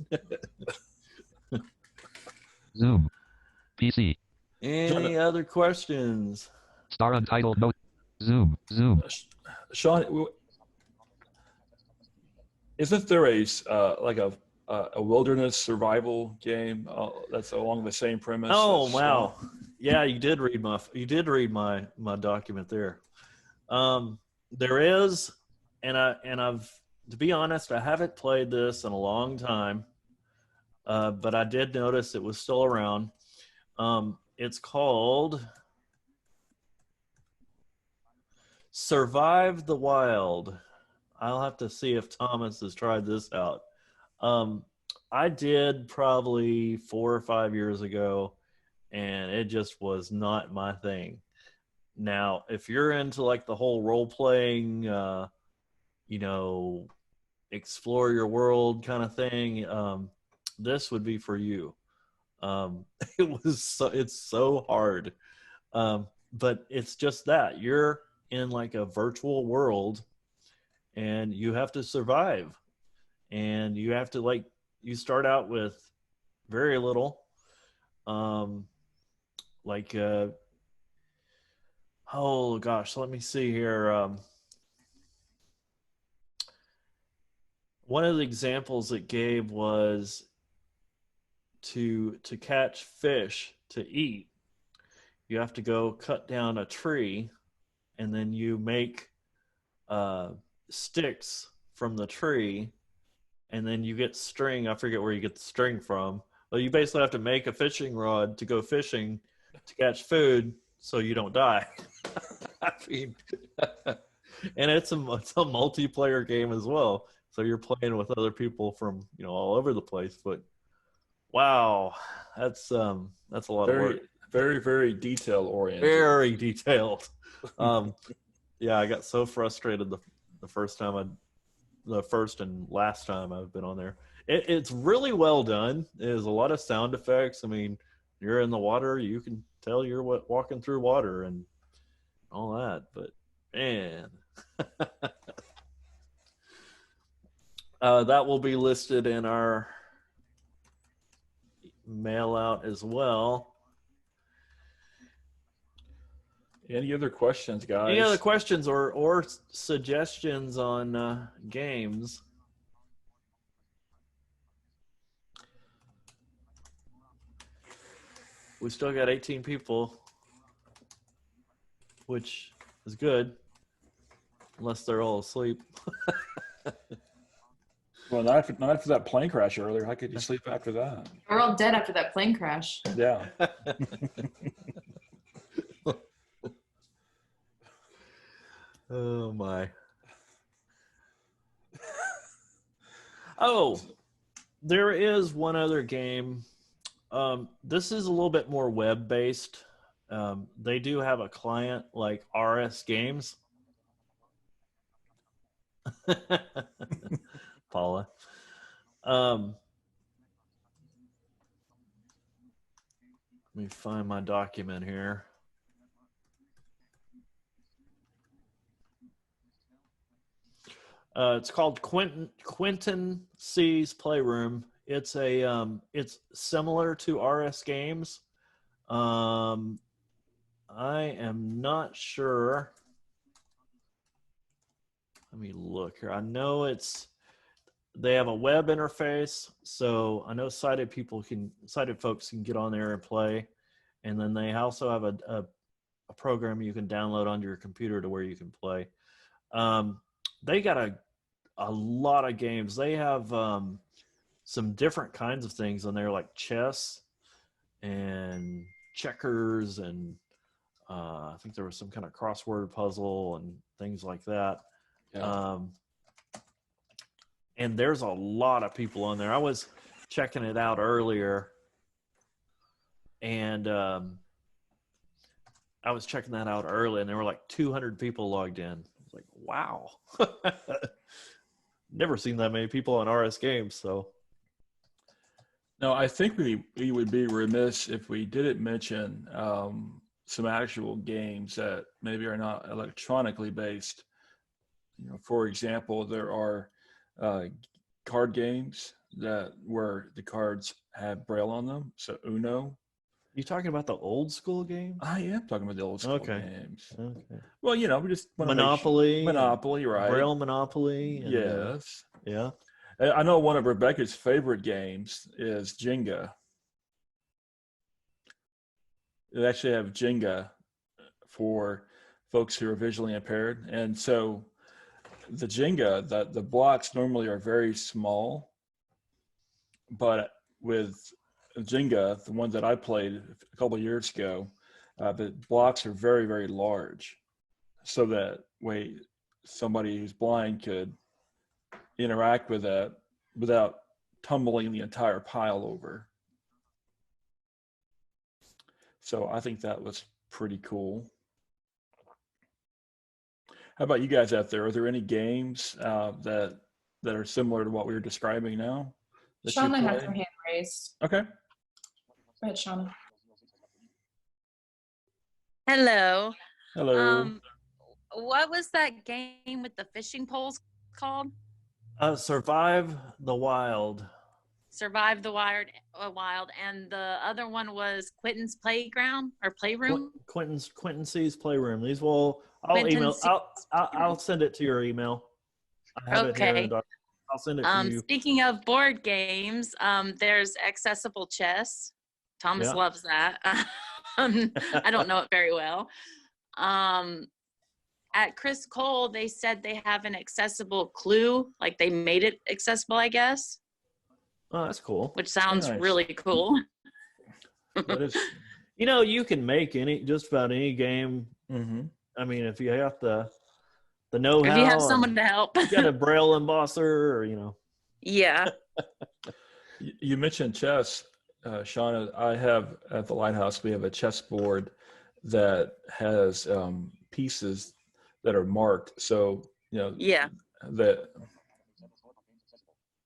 Zoom. PC. Any other questions? Star Untitled Note. Zoom. Sean, isn't there a wilderness survival game that's along the same premise? Oh wow, yeah, you did read my document there. There is, and I've, to be honest, I haven't played this in a long time, but I did notice it was still around. It's called Survive the Wild. I'll have to see if Thomas has tried this out. I did probably 4 or 5 years ago, and it just was not my thing. Now, if you're into like the whole role-playing, explore your world kind of thing, this would be for you. It's so hard. But it's just that you're in like a virtual world and you have to survive, and you have to you start out with very little, oh gosh, let me see here. One of the examples it gave was to catch fish to eat, you have to go cut down a tree, and then you make sticks from the tree, and then you get string. I forget where you get the string from, but you basically have to make a fishing rod to go fishing to catch food so you don't die. I mean, and it's a multiplayer game as well, so you're playing with other people from all over the place. But wow, that's a lot of work. Very, very detail oriented. Very detailed. Yeah, I got so frustrated the first and last time I've been on there. It's really well done. There's a lot of sound effects. I mean, you're in the water, you can tell you're walking through water and all that. But man, that will be listed in our mail out as well. Any other questions, guys? Any other questions or suggestions on games? We still got 18 people, which is good, unless they're all asleep. Well, not after that plane crash earlier. How could you sleep after that? We're all dead after that plane crash. Yeah. Oh my. Oh, there is one other game. This is a little bit more web-based. They do have a client like RS Games. Paula. Let me find my document here. It's called Quentin C's Playroom. It's it's similar to RS Games. I am not sure. Let me look here. I know they have a web interface, so I know sighted folks can get on there and play. And then they also have a program you can download onto your computer to where you can play. They got a lot of games. They have some different kinds of things on there, like chess and checkers, and I think there was some kind of crossword puzzle and things like that. Yeah. And there's a lot of people on there. I was checking it out earlier, and I was checking that out early, and there were like 200 people logged in. I was like, wow. Never seen that many people on RS Games. So No, I think we would be remiss if we didn't mention some actual games that maybe are not electronically based. For example, there are card games where the cards have Braille on them. So Uno. You talking about the old school games? I am talking about the old school games. Okay. Well, we just want to Monopoly. Monopoly, right? Braille Monopoly. And, yes. Yeah. I know one of Rebecca's favorite games is Jenga. They actually have Jenga for folks who are visually impaired. And so the Jenga, the blocks normally are very small, but with Jenga, the one that I played a couple of years ago, the blocks are very, very large, so that way somebody who's blind could interact with that without tumbling the entire pile over. So I think that was pretty cool. How about you guys out there? Are there any games that are similar to what we were describing now? Shauna has her hand raised. Okay. Go ahead, Shauna. Hello. Hello. What was that game with the fishing poles called? Survive the Wild. Survive the Wild, and the other one was Quentin's Playground or Playroom. Quentin C's Playroom. These will. I'll send it to your email. I have it here. I'll send it to you. Speaking of board games, there's Accessible Chess. Thomas loves that. I don't know it very well. At Chris Cole, they said they have an accessible Clue, like they made it accessible, I guess. Oh, that's cool. Which sounds really cool. You can make just about any game. Mm-hmm. I mean, if you have the know-how. If you have someone to help. You got a Braille embosser, or Yeah. You mentioned chess, Shauna. I have at the Lighthouse, we have a chessboard that has pieces that are marked. So, Yeah.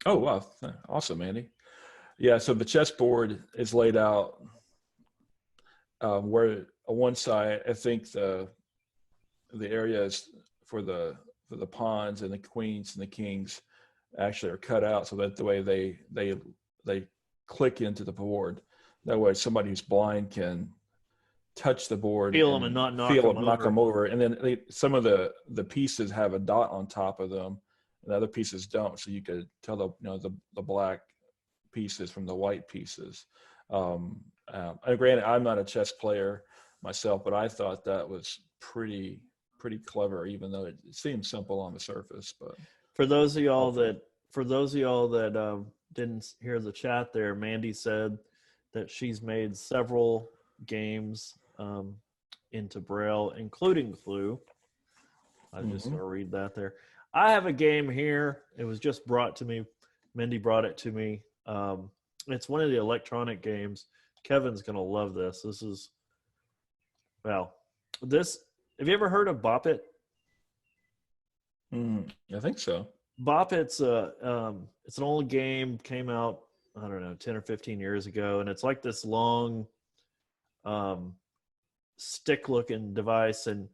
Oh, wow. Awesome, Andy. Yeah, so the chessboard is laid out where on one side, I think the areas for the pawns and the queens and the kings actually are cut out, so that the way they click into the board. That way somebody who's blind can touch the board, feel them and not knock them over. And then some of the pieces have a dot on top of them, and other pieces don't. So you could tell the black pieces from the white pieces. And granted, I'm not a chess player myself, but I thought that was pretty clever, even though it seems simple on the surface. But for those of y'all that didn't hear the chat there, Mandy said that she's made several games into Braille, including Clue. I'm just going to read that there. I have a game here. It was just brought to me. Mindy brought it to me. It's one of the electronic games. Kevin's going to love this. Have you ever heard of Bop It? I think so. Bop It's it's an old game, came out, I don't know, 10 or 15 years ago, and it's like this long stick-looking device, and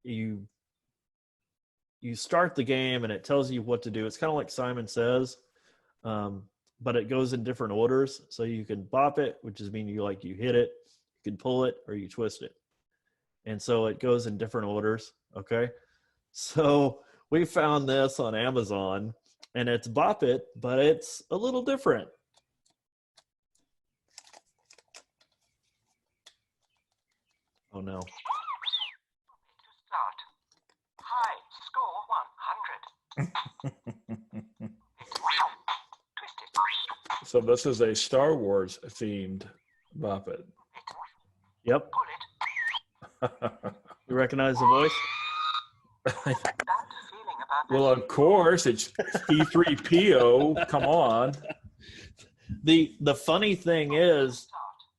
you start the game and it tells you what to do. It's kind of like Simon Says, but it goes in different orders. So you can bop it, which is mean you hit it, you can pull it, or you twist it. And so it goes in different orders. Okay. So we found this on Amazon, and it's Bop It, but it's a little different. Oh no. Start. High score 100. Twisted. So this is a Star Wars themed Bop It. Yep. You recognize the voice? Well, of course, it's C3PO. Come on. The funny thing is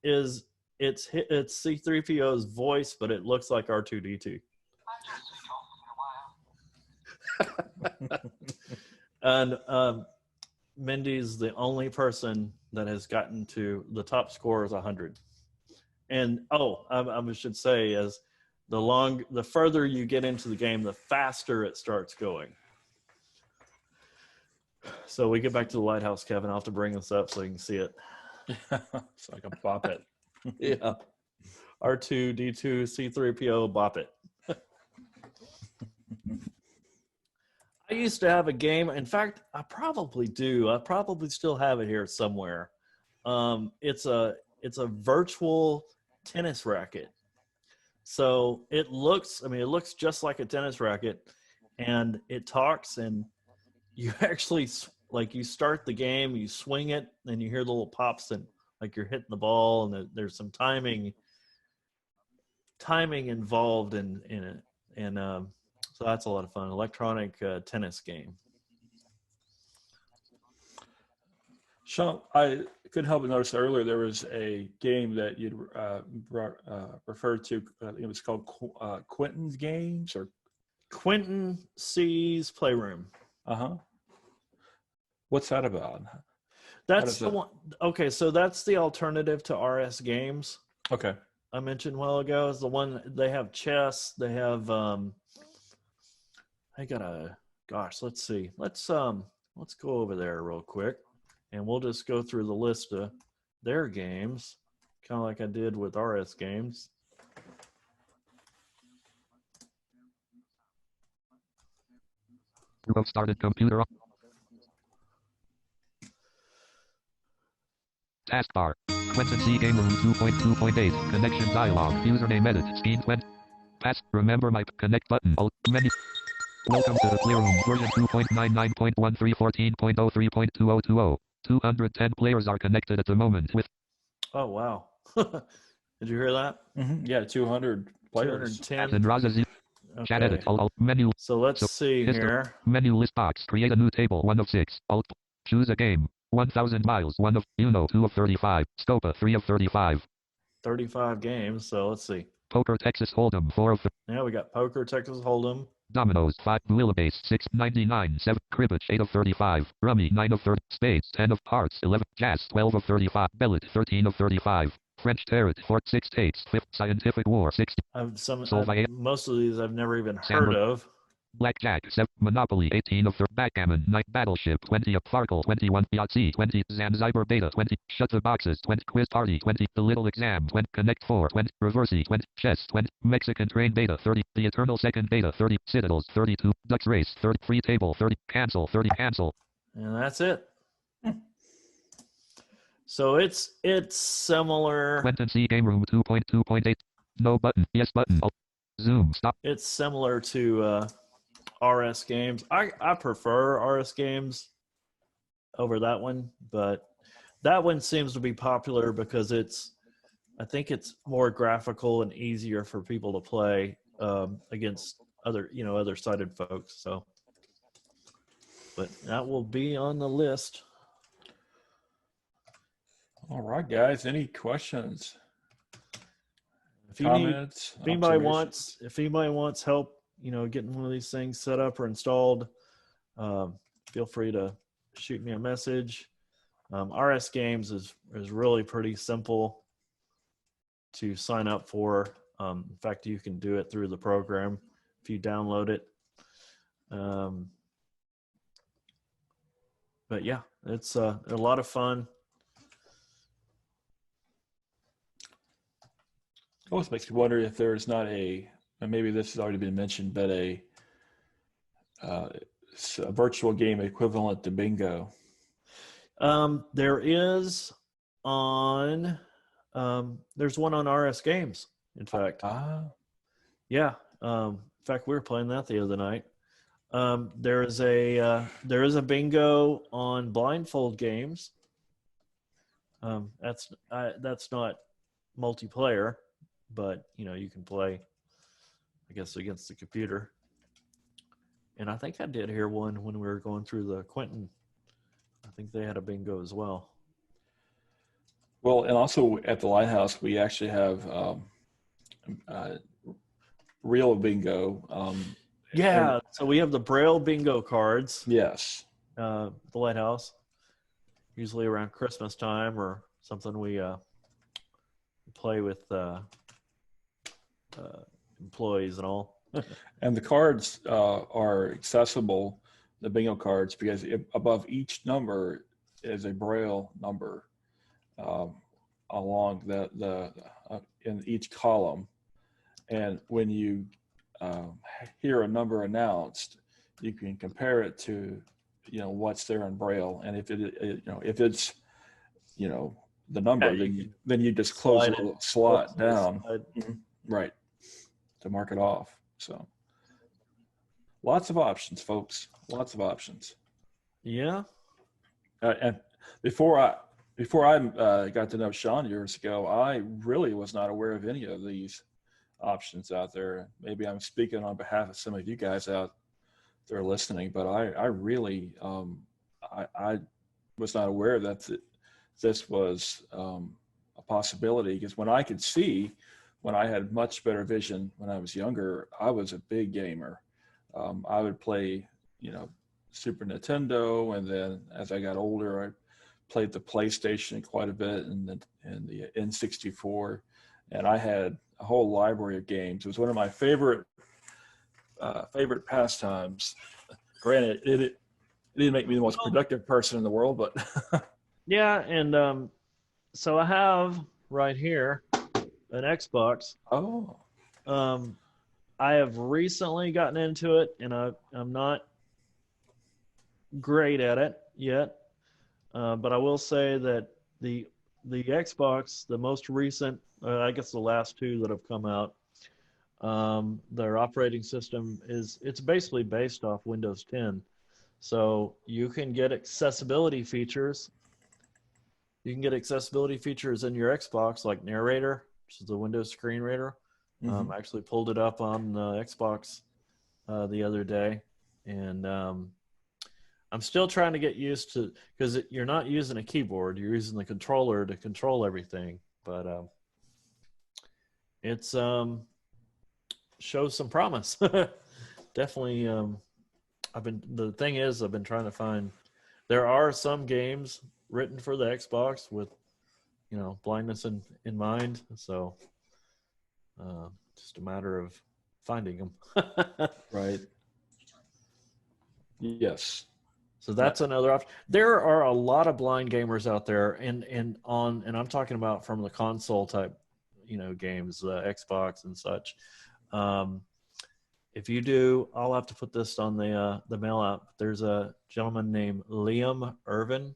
it's C3PO's voice, but it looks like R2D2. And Mindy's the only person that has gotten to the top score is 100. And I should say, as the further you get into the game, the faster it starts going. So we get back to the lighthouse, Kevin. I'll have to bring this up so you can see it. It's like a Bop It. Yeah. R2D2 C3PO Bop It. I used to have a game. In fact, I probably do. I probably still have it here somewhere. It's a virtual tennis racket. So it looks just like a tennis racket, and it talks, and you actually, like, you start the game, you swing it, and you hear the little pops, and like you're hitting the ball, and there's some timing involved in it, and so that's a lot of fun. Electronic tennis game. Sean, I couldn't help but notice earlier there was a game that you'd referred to. It was called Quentin's Games, or Quentin C's Playroom. What's that about? That's the one. Okay, so that's the alternative to RS Games. Okay. I mentioned a while ago is the one. They have chess. They have. Let's see. Let's go over there real quick, and we'll just go through the list of their games, kind of like I did with RS Games. You have started computer. Taskbar. Quentin C. Game Room 2.2.8. Connection dialog. Username edit. Scheme 20. Pass. Remember my connect button. Alt menu. Welcome to the Playroom. Version 2.99.13.03.2020. 210 players are connected at the moment with. Oh wow! Did you hear that? Mm-hmm. Yeah, 200 players. 210. Chat edit. Alt menu. So let's see here. Menu list box. Create a new table. 1 of 6. Alt. Choose a game. 1,000 miles. 1 of Uno. 2 of 35. Scopa. 3 of 35. 35 games. So let's see. Poker Texas Hold'em. 4 of. Yeah, we got Poker Texas Hold'em. Dominoes 5, Wheelbase 6.99, 7, Cribbage 8 of 35, Rummy 9 of 30, Spades 10 of Hearts 11, Jazz 12 of 35, Bellet 13 of 35, French Tarot 4, 6 takes 5, Scientific War 60. Most of these I've never even heard of. Blackjack 7, Monopoly 18 of 30, Backgammon 9, Battleship 20 of Farkle 21, Yahtzee 20, Zanzibar Beta 20, Shut the Boxes 20, Quiz Party 20, The Little Exam 20, Connect 4 20, Reversey 20, Chess 20, Mexican Train Beta 30, The Eternal Second Beta 30, Citadels 32, Ducks Race 30, Free Table 30, Cancel 30, Cancel. And that's it. So it's similar. Quentin C. Game Room 2.2.8. No button. Yes button. Alt. Zoom. Stop. It's similar to RS Games. I prefer RS Games over that one, but that one seems to be popular because I think it's more graphical and easier for people to play against other sighted folks. So, but that will be on the list. All right, guys. Any questions? If anybody wants help, getting one of these things set up or installed, feel free to shoot me a message. RS Games is really pretty simple to sign up for. In fact, you can do it through the program if you download it. But yeah, it's a lot of fun. Always makes me wonder if there's not and maybe this has already been mentioned, but a virtual game equivalent to bingo. There is there's one on RS Games, in fact. Yeah. In fact, we were playing that the other night. There is a bingo on Blindfold Games. That's not multiplayer, but you can play, I guess, against the computer. And I think I did hear one when we were going through the Quentin. I think they had a bingo as well. Well, and also at the Lighthouse, we actually have real bingo. Yeah, so we have the Braille bingo cards. Yes. The Lighthouse, usually around Christmas time or something. We play with employees and all. And the cards are accessible, the bingo cards, because above each number is a Braille number along the in each column. And when you hear a number announced, you can compare it to what's there in Braille, and if it's the number, then you just close a little slot down, right, to mark it off. So lots of options, folks. Lots of options. Yeah. And before I got to know Sean years ago, I really was not aware of any of these options out there. Maybe I'm speaking on behalf of some of you guys out there listening, but I really I was not aware that this was a possibility, because when I could see, when I had much better vision when I was younger, I was a big gamer. I would play, Super Nintendo, and then as I got older, I played the PlayStation quite a bit, and the N64, and I had a whole library of games. It was one of my favorite pastimes. Granted, it didn't make me the most productive person in the world, but yeah, and so I have right here an Xbox. Oh. I have recently gotten into it, and I'm not great at it yet, but I will say that the Xbox, the most recent, I guess the last two that have come out, their operating system it's basically based off Windows 10. So you can get accessibility features. You can get accessibility features in your Xbox, like Narrator, which is the Windows screen reader. I actually pulled it up on the Xbox the other day, and I'm still trying to get used to, because you're not using a keyboard, you're using the controller to control everything. But it's shows some promise. Definitely. I've been trying to find. There are some games written for the Xbox with, blindness in mind. So just a matter of finding them. Right. Yes. So that's another option. There are a lot of blind gamers out there, and I'm talking about from the console type, games, Xbox and such. If you do, I'll have to put this on the mail out. There's a gentleman named Liam Irvin,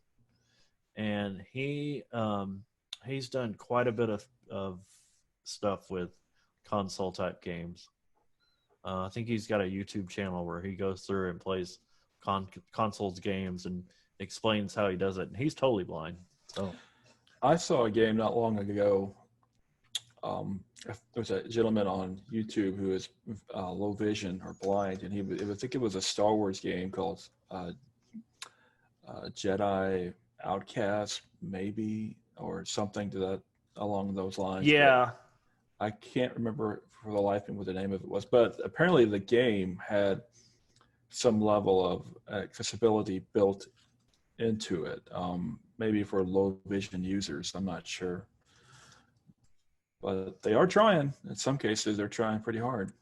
and he's done quite a bit of stuff with console type games. I think he's got a YouTube channel where he goes through and plays consoles games and explains how he does it. And he's totally blind. So I saw a game not long ago. There's a gentleman on YouTube who is low vision or blind, and I think it was a Star Wars game called Jedi Outcast, maybe, or something to that along those lines. Yeah. But I can't remember for the life of me what the name of it was, but apparently the game had some level of accessibility built into it, maybe for low vision users. I'm not sure. But they are trying. In some cases, they're trying pretty hard.